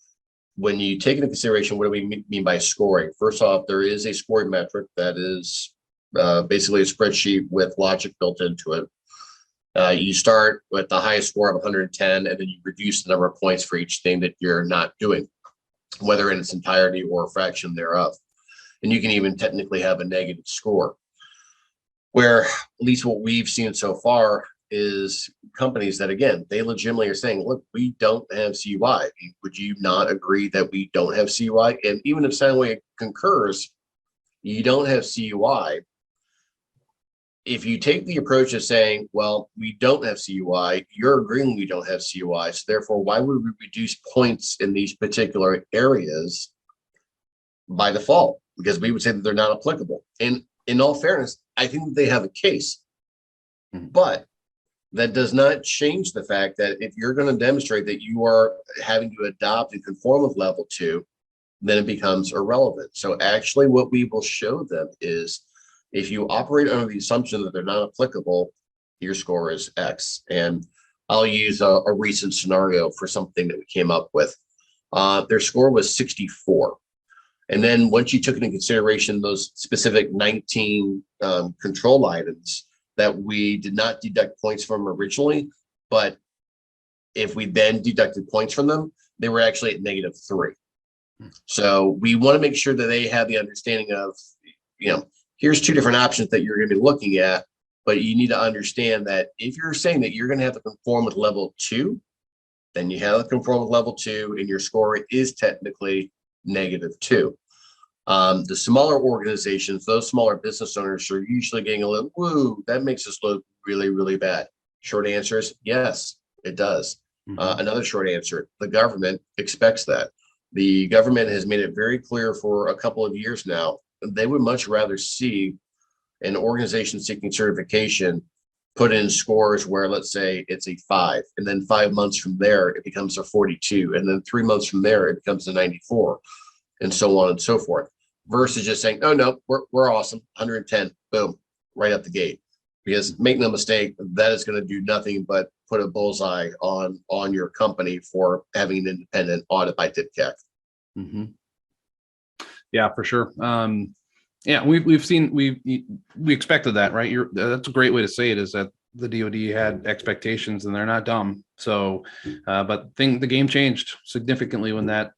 when you take into consideration, what do we mean by scoring? First off, there is a scoring metric that is basically a spreadsheet with logic built into it. You start with the highest score of 110, and then you reduce the number of points for each thing that you're not doing, whether in its entirety or a fraction thereof. And you can even technically have a negative score, where at least what we've seen so far is companies that, again, they legitimately are saying, look, we don't have CUI. Would you not agree that we don't have CUI? And even if SoundWay concurs, you don't have CUI. If you take the approach of saying, well, we don't have CUI, you're agreeing we don't have CUI. So therefore, why would we reduce points in these particular areas by default? Because we would say that they're not applicable. And in all fairness, I think that they have a case. But that does not change the fact that if you're going to demonstrate that you are having to adopt and conform with level 2, then it becomes irrelevant. So actually what we will show them is if you operate under the assumption that they're not applicable, your score is X. And I'll use a recent scenario for something that we came up with. Their score was 64. And then once you took into consideration those specific 19 control items that we did not deduct points from originally, but if we then deducted points from them, they were actually at -3. So we want to make sure that they have the understanding of, here's 2 different options that you're going to be looking at, but you need to understand that if you're saying that you're going to have to conform with level 2, then you have to conform with level 2 and your score is technically -2. The smaller organizations, those smaller business owners are usually getting a little, woo, that makes us look really, really bad. Short answer is yes, it does. Another short answer, the government expects that. The government has made it very clear for a couple of years now, they would much rather see an organization seeking certification put in scores where, let's say, it's a 5, and then 5 months from there, it becomes a 42, and then 3 months from there, it becomes a 94, and so on and so forth, versus just saying, oh, no, we're awesome, 110, boom, right out the gate. Because make no mistake, that is going to do nothing but put a bullseye on your company for having an independent audit by TIPCAC. Mm-hmm. Yeah, for sure. Yeah, we've seen we expected that, right? That's a great way to say it, is that the DoD had expectations and they're not dumb. So, but the game changed significantly when that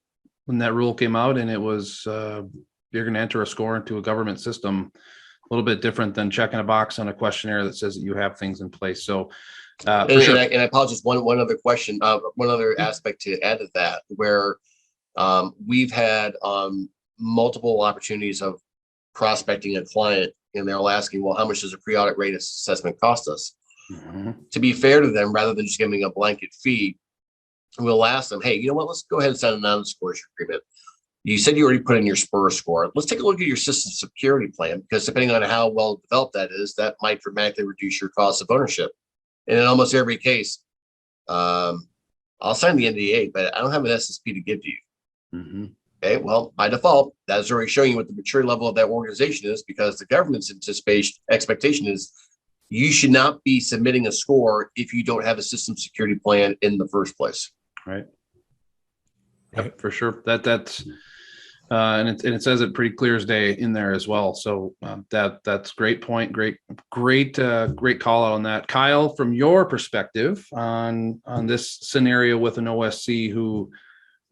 rule came out, and it was you're going to enter a score into a government system, a little bit different than checking a box on a questionnaire that says that you have things in place. So, and, sure. and I apologize. One other question, one other aspect to add to that, where we've had multiple opportunities of prospecting a client, and they're all asking, well, how much does a pre-audit rate assessment cost us? Mm-hmm. To be fair to them, rather than just giving a blanket fee, we'll ask them, hey, you know what, let's go ahead and sign a non-disclosure agreement. You said you already put in your SPUR score. Let's take a look at your system security plan, because depending on how well developed that is, that might dramatically reduce your cost of ownership. And in almost every case, I'll sign the NDA, but I don't have an SSP to give to you. Mm-hmm. Okay, well, by default, that's already showing you what the maturity level of that organization is, because the government's expectation is you should not be submitting a score if you don't have a system security plan in the first place. Right. Yep, for sure. That's and it says it pretty clear as day in there as well. So that's great point. Great call out on that, Kyle. From your perspective on this scenario with an OSC who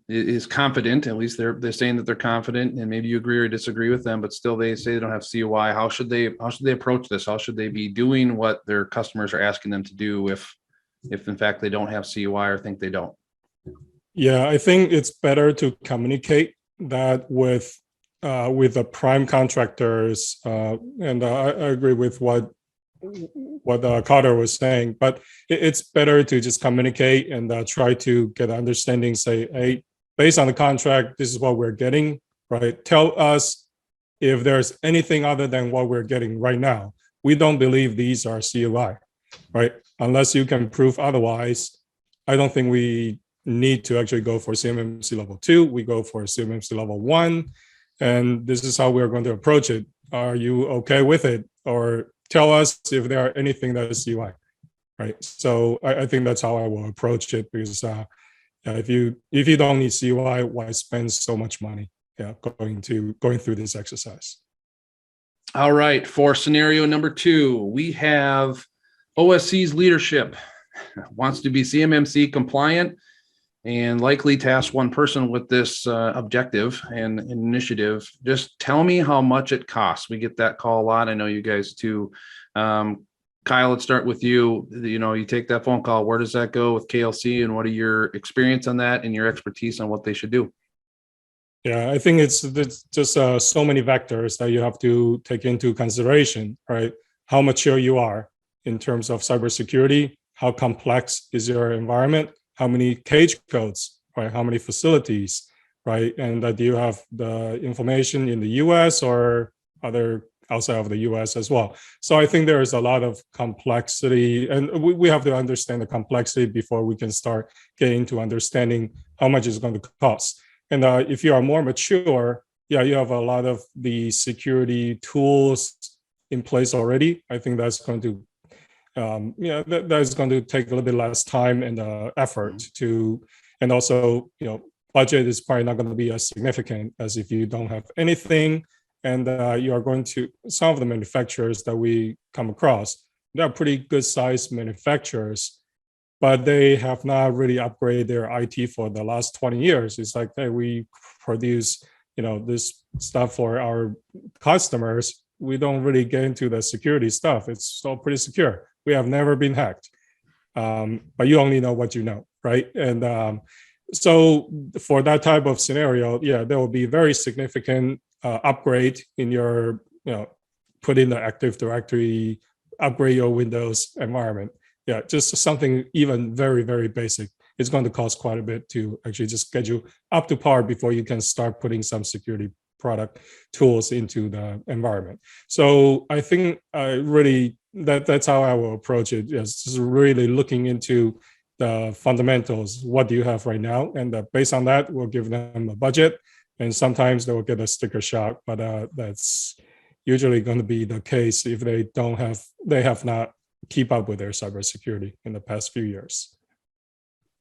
is confident, at least they're saying that they're confident, and maybe you agree or disagree with them, but still they say they don't have COI. How should they approach this? How should they be doing what their customers are asking them to do if in fact they don't have COI or think they don't? Yeah, I think it's better to communicate that with the prime contractors, and I agree with what Carter was saying, but it's better to just communicate and try to get an understanding. Say, hey, based on the contract, this is what we're getting, right? Tell us if there's anything other than what we're getting right now. We don't believe these are COI, right? Unless you can prove otherwise, I don't think we need to actually go for CMMC level 2. We go for CMMC level 1, and this is how we're going to approach it. Are you okay with it? Or tell us if there are anything that is COI, right? So I think that's how I will approach it, because if you don't need COI, why spend so much money going through this exercise? All right, for scenario number 2, we have OSC's leadership wants to be CMMC compliant and likely task one person with this objective and initiative. Just tell me how much it costs. We get that call a lot. I know you guys too. Kyle, let's start with you. You take that phone call. Where does that go with KLC, and what are your experience on that and your expertise on what they should do? Yeah, I think it's just so many vectors that you have to take into consideration, right? How mature you are in terms of cybersecurity, how complex is your environment, how many cage codes, right? How many facilities, right? And do you have the information in the US or other outside of the US as well? So I think there is a lot of complexity, and we have to understand the complexity before we can start getting to understanding how much it's going to cost. And if you are more mature, you have a lot of the security tools in place already. I think that's going to that's going to take a little bit less time and effort to, and also, budget is probably not going to be as significant as if you don't have anything. And you are going to, some of the manufacturers that we come across, they're pretty good sized manufacturers, but they have not really upgraded their IT for the last 20 years. It's like, hey, we produce, this stuff for our customers. We don't really get into the security stuff. It's all pretty secure. We have never been hacked, but you only know what you know, right? And so for that type of scenario, there will be very significant upgrade in your, put in the Active Directory, upgrade your Windows environment. Just something even very, very basic. it's going to cost quite a bit to actually just get you up to par before you can start putting some security product tools into the environment. So I think really that's how I will approach it. Is just really looking into the fundamentals. What do you have right now? And based on that, we'll give them a budget. And sometimes they will get a sticker shock, but that's usually going to be the case if they have not keep up with their cybersecurity in the past few years.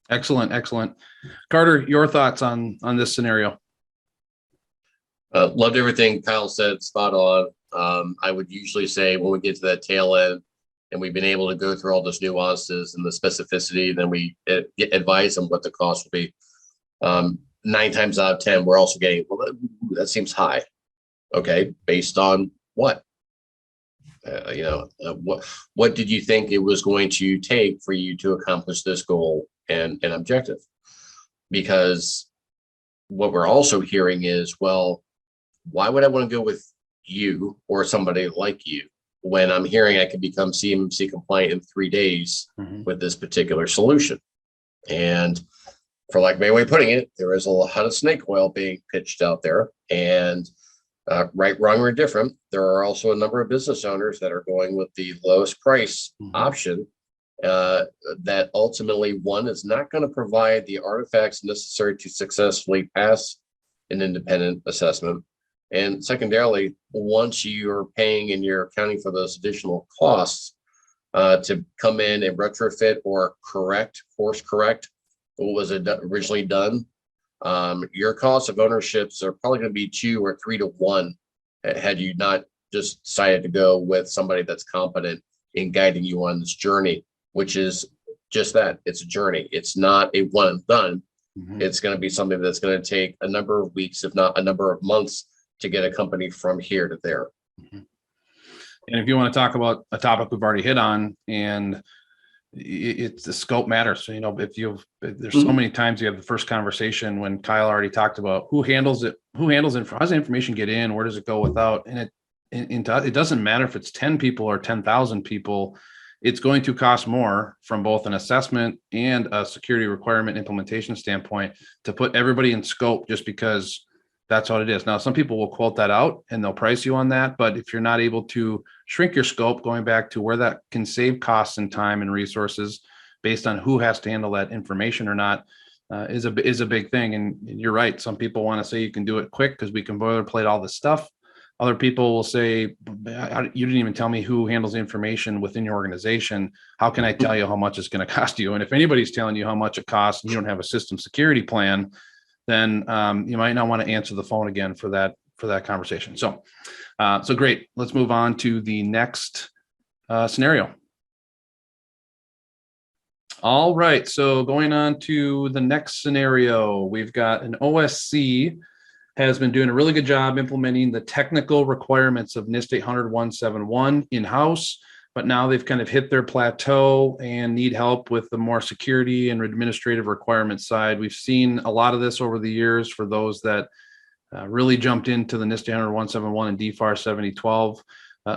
Excellent, excellent. Carter, your thoughts on this scenario? Loved everything Kyle said, spot on. I would usually say when we get to that tail end and we've been able to go through all those nuances and the specificity, then we advise them what the cost will be. 9 times out of 10, we're also getting, well, that seems high. Okay, based on what? What did you think it was going to take for you to accomplish this goal and objective? Because what we're also hearing is, well, why would I want to go with you or somebody like you when I'm hearing I can become CMMC compliant in 3 days with this particular solution? And for lack of a way of putting it, there is a lot of snake oil being pitched out there, and right, wrong, or indifferent, there are also a number of business owners that are going with the lowest price option that ultimately, one, is not going to provide the artifacts necessary to successfully pass an independent assessment. And secondarily, once you're paying and you're accounting for those additional costs to come in and retrofit or course correct what was originally done, your cost of ownerships are probably going to be 2 or 3 to 1 had you not just decided to go with somebody that's competent in guiding you on this journey, which is just that. It's a journey. It's not a one and done. It's going to be something that's going to take a number of weeks, if not a number of months, to get a company from here to there. And if you want to talk about a topic we've already hit on, and it's the scope matters. So, there's so many times you have the first conversation when Kyle already talked about who handles it, how does the information get in, where does it go without, and it doesn't matter if it's 10 people or 10,000 people. It's going to cost more from both an assessment and a security requirement implementation standpoint to put everybody in scope, just because that's what it is. Now, some people will quote that out and they'll price you on that, but if you're not able to shrink your scope, going back to where that can save costs and time and resources based on who has to handle that information or not, is a big thing. And you're right. Some people want to say you can do it quick because we can boilerplate all this stuff. Other people will say, you didn't even tell me who handles the information within your organization. How can I tell you how much it's going to cost you? And if anybody's telling you how much it costs and you don't have a system security plan, then you might not want to answer the phone again for that conversation. So great. Let's move on to the next scenario. All right. So going on to the next scenario, we've got an OSC has been doing a really good job implementing the technical requirements of NIST 800-171 in-house, but now they've kind of hit their plateau and need help with the more security and administrative requirements side. We've seen a lot of this over the years for those that really jumped into the NIST 800-171 and DFAR 7012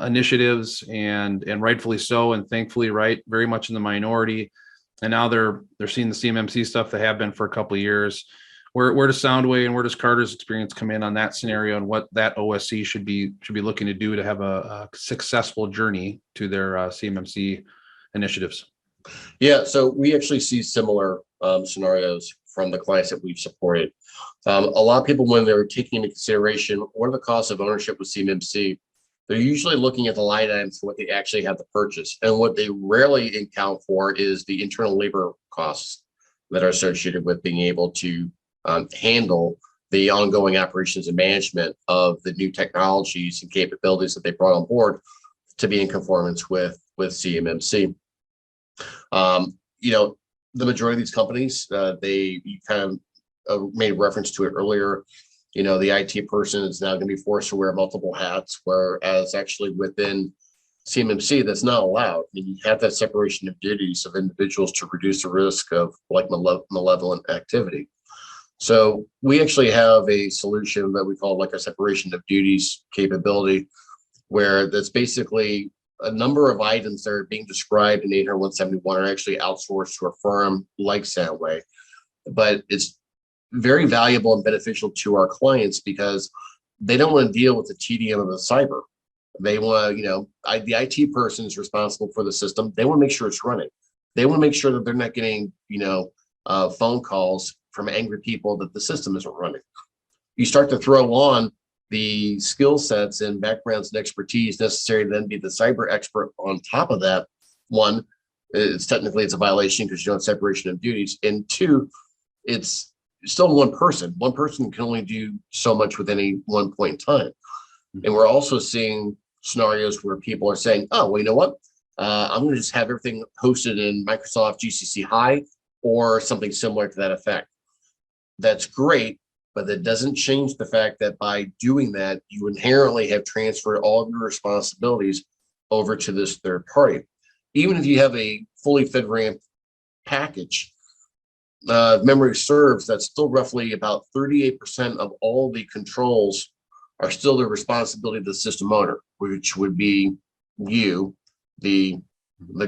initiatives, and rightfully so, and thankfully, right, very much in the minority. And now they're seeing the CMMC stuff. They have been for a couple of years. Where does SoundWay and where does Carter's experience come in on that scenario, and what that OSC should be looking to do to have a successful journey to their CMMC initiatives? Yeah, so we actually see similar scenarios from the clients that we've supported. A lot of people, when they're taking into consideration what are the costs of ownership with CMMC, they're usually looking at the line items for what they actually have to purchase. And what they rarely account for is the internal labor costs that are associated with being able to handle the ongoing operations and management of the new technologies and capabilities that they brought on board to be in conformance with CMMC. The majority of these companies, you kind of made reference to it earlier. The IT person is now going to be forced to wear multiple hats, whereas actually within CMMC, that's not allowed. I mean, you have that separation of duties of individuals to reduce the risk of like malevolent activity. So we actually have a solution that we call like a separation of duties capability, where that's basically a number of items that are being described in 800-171 are actually outsourced to a firm like SoundWay, but it's very valuable and beneficial to our clients because they don't want to deal with the tedium of the cyber. They want to, the IT person is responsible for the system. They want to make sure it's running. They want to make sure that they're not getting, phone calls from angry people that the system isn't running. You start to throw on the skill sets and backgrounds and expertise necessary to then be the cyber expert on top of that. One, it's a violation because you don't have separation of duties. And two, it's still one person. One person can only do so much with any one point in time. And we're also seeing scenarios where people are saying, oh, well, you know what? I'm going to just have everything hosted in Microsoft GCC High or something similar to that effect. That's great, but that doesn't change the fact that by doing that, you inherently have transferred all of your responsibilities over to this third party. Even if you have a fully FedRAMP package, memory serves, that's still roughly about 38% of all the controls are still the responsibility of the system owner, which would be you, the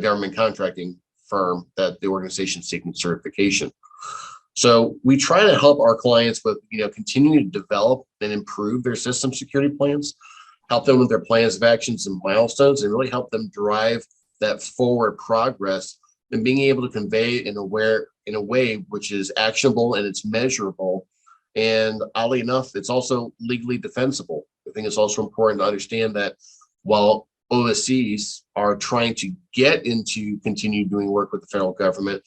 government contracting firm that the organization seeking certification. So we try to help our clients with, continuing to develop and improve their system security plans, help them with their plans of actions and milestones, and really help them drive that forward progress and being able to convey in a way which is actionable and it's measurable. And oddly enough, it's also legally defensible. I think it's also important to understand that while OSCs are trying to get into continue doing work with the federal government,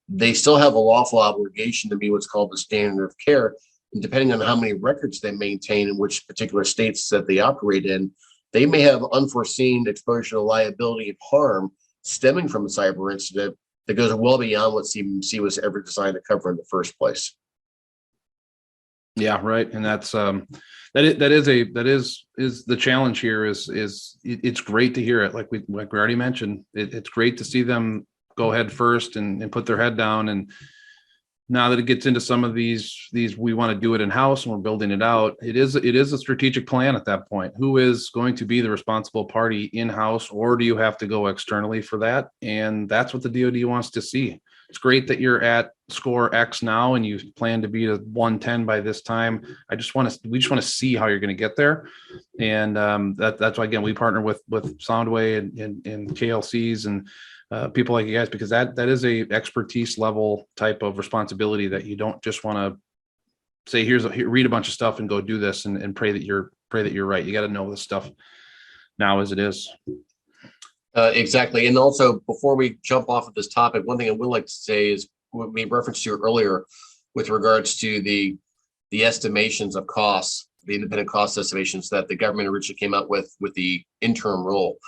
they still have a lawful obligation to be what's called the standard of care. And depending on how many records they maintain in which particular states that they operate in, they may have unforeseen exposure to liability and harm stemming from a cyber incident that goes well beyond what CMMC was ever designed to cover in the first place. Yeah, right. And that's that is the challenge here is it's great to hear it. Like we already mentioned, it's great to see them go head first and put their head down. And now that it gets into some of these we want to do it in-house and we're building it out, it is a strategic plan at that point. Who is going to be the responsible party in-house, or do you have to go externally for that? And that's what the DoD wants to see. It's great that you're at score X now and you plan to be to 110 by this time. We just want to see how you're going to get there. And that's why, again, we partner with SoundWay and KLCs and people like you guys, because that is a expertise level type of responsibility that you don't just want to say, read a bunch of stuff and go do this and pray that you're right. You got to know this stuff now as it is. Exactly. And also, before we jump off of this topic, one thing I would like to say is what we referenced to earlier with regards to the estimations of costs, the independent cost estimations that the government originally came out with the interim rule.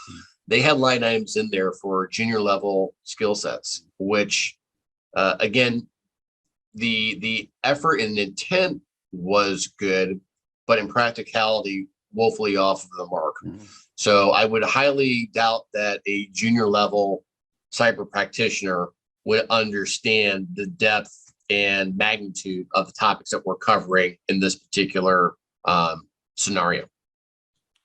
They had line items in there for junior level skill sets, which again, the effort and intent was good, but in practicality, woefully off of the mark. Mm-hmm. So I would highly doubt that a junior level cyber practitioner would understand the depth and magnitude of the topics that we're covering in this particular scenario.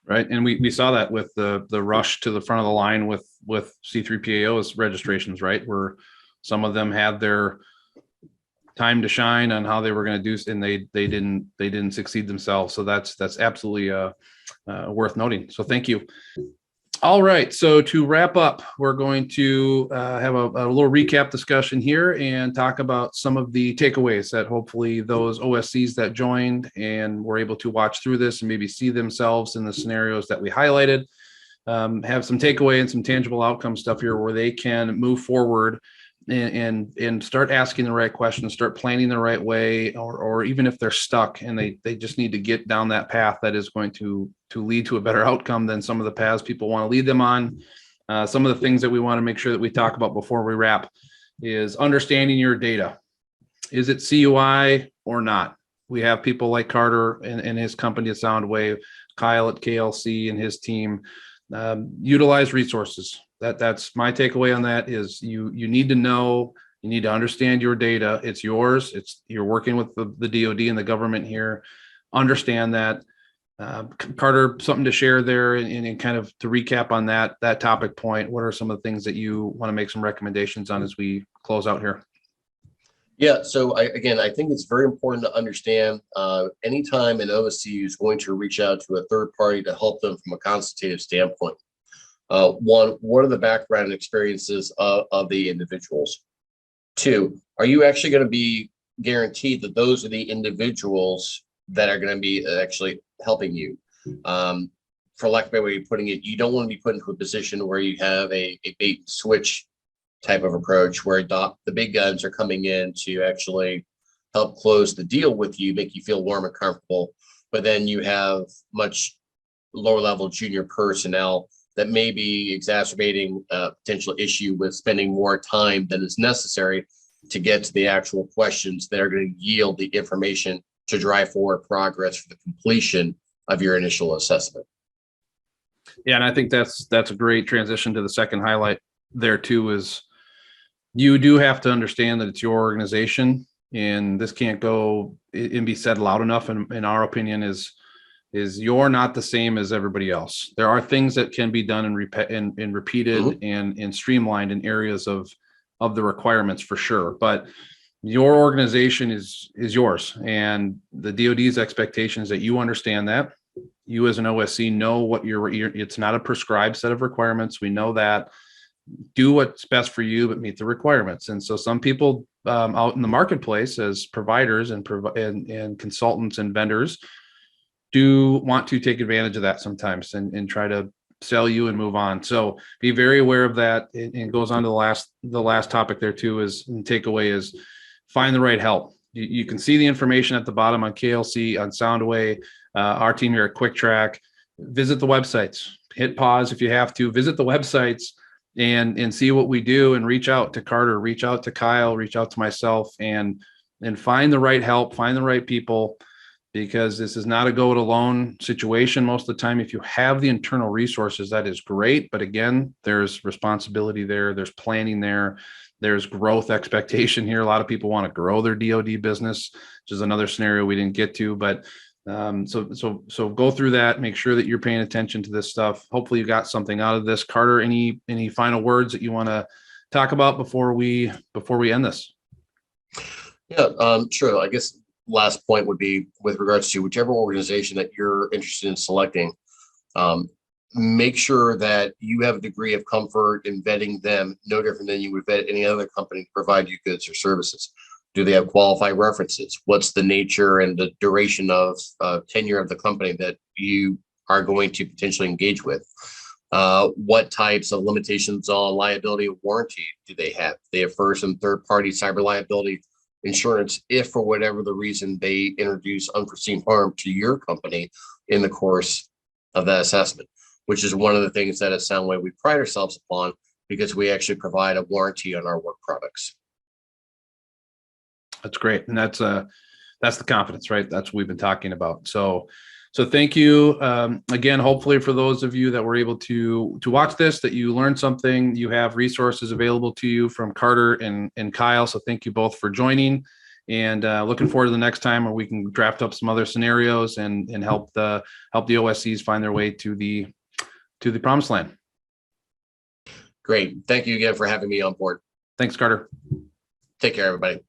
Right. And we saw that with the rush to the front of the line with C3PAO's registrations, right? Where some of them had their time to shine on how they were going to do, and they didn't succeed themselves. So that's absolutely worth noting. So thank you. All right. So to wrap up, we're going to have a little recap discussion here and talk about some of the takeaways that hopefully those OSCs that joined and were able to watch through this and maybe see themselves in the scenarios that we highlighted, have some takeaway and some tangible outcome stuff here where they can move forward and start asking the right questions, start planning the right way, or even if they're stuck and they just need to get down that path that is going to lead to a better outcome than some of the paths people want to lead them on. Some of the things that we want to make sure that we talk about before we wrap is understanding your data. Is it CUI or not? We have people like Carter and his company at SoundWay, Kyle at KLC and his team. Utilize resources. That's my takeaway on that is you need to know, you need to understand your data. It's yours. You're working with the DoD and the government here. Understand that. Carter, something to share there, and kind of to recap on that topic point. What are some of the things that you want to make some recommendations on as we close out here? Yeah, so I think it's very important to understand anytime an OSC is going to reach out to a third party to help them from a consultative standpoint. One, what are the background experiences of the individuals? Two, are you actually going to be guaranteed that those are the individuals that are going to be actually helping you? For lack of a better way of putting it, you don't want to be put into a position where you have a bait and switch type of approach where the big guns are coming in to actually help close the deal with you, make you feel warm and comfortable, but then you have much lower level junior personnel that may be exacerbating a potential issue with spending more time than is necessary to get to the actual questions that are going to yield the information to drive forward progress for the completion of your initial assessment. Yeah, and I think that's a great transition to the second highlight there too, is you do have to understand that it's your organization, and this can't go and be said loud enough. In our opinion, is you're not the same as everybody else. There are things that can be done and repeated and streamlined in areas of the requirements for sure, but your organization is yours, and the DoD's expectation is that you understand that. You as an OSC know what it's not a prescribed set of requirements. We know that. Do what's best for you, but meet the requirements. And so some people out in the marketplace as providers and consultants and vendors do want to take advantage of that sometimes and try to sell you and move on. So be very aware of that. And goes on to the last topic there too, is, and takeaway is, find the right help. You can see the information at the bottom on KLC, on SoundWay, our team here at Trac. Visit the websites, hit pause if you have to, visit the websites and see what we do, and reach out to Carter, reach out to Kyle, reach out to myself, and find the right help, find the right people, because this is not a go it alone situation. Most of the time, if you have the internal resources, that is great. But again, there's responsibility there, there's planning there, there's growth expectation here. A lot of people want to grow their DoD business, which is another scenario we didn't get to, but so go through that, make sure that you're paying attention to this stuff. Hopefully you got something out of this. Carter, any final words that you want to talk about before we end this? Yeah, sure. I guess last point would be with regards to whichever organization that you're interested in selecting, make sure that you have a degree of comfort in vetting them, no different than you would vet any other company to provide you goods or services. Do they have qualified references? What's the nature and the duration of tenure of the company that you are going to potentially engage with? What types of limitations on liability and warranty do they have? They have first and third party cyber liability insurance if for whatever the reason they introduce unforeseen harm to your company in the course of that assessment, which is one of the things that at SoundWay we pride ourselves upon, because we actually provide a warranty on our work products. That's great. And that's the confidence, right? That's what we've been talking about. So thank you. Again, hopefully for those of you that were able to watch this, that you learned something. You have resources available to you from Carter and Kyle. So thank you both for joining, and looking forward to the next time where we can draft up some other scenarios and help the OSCs find their way to the promised land. Great. Thank you again for having me on board. Thanks, Carter. Take care, everybody.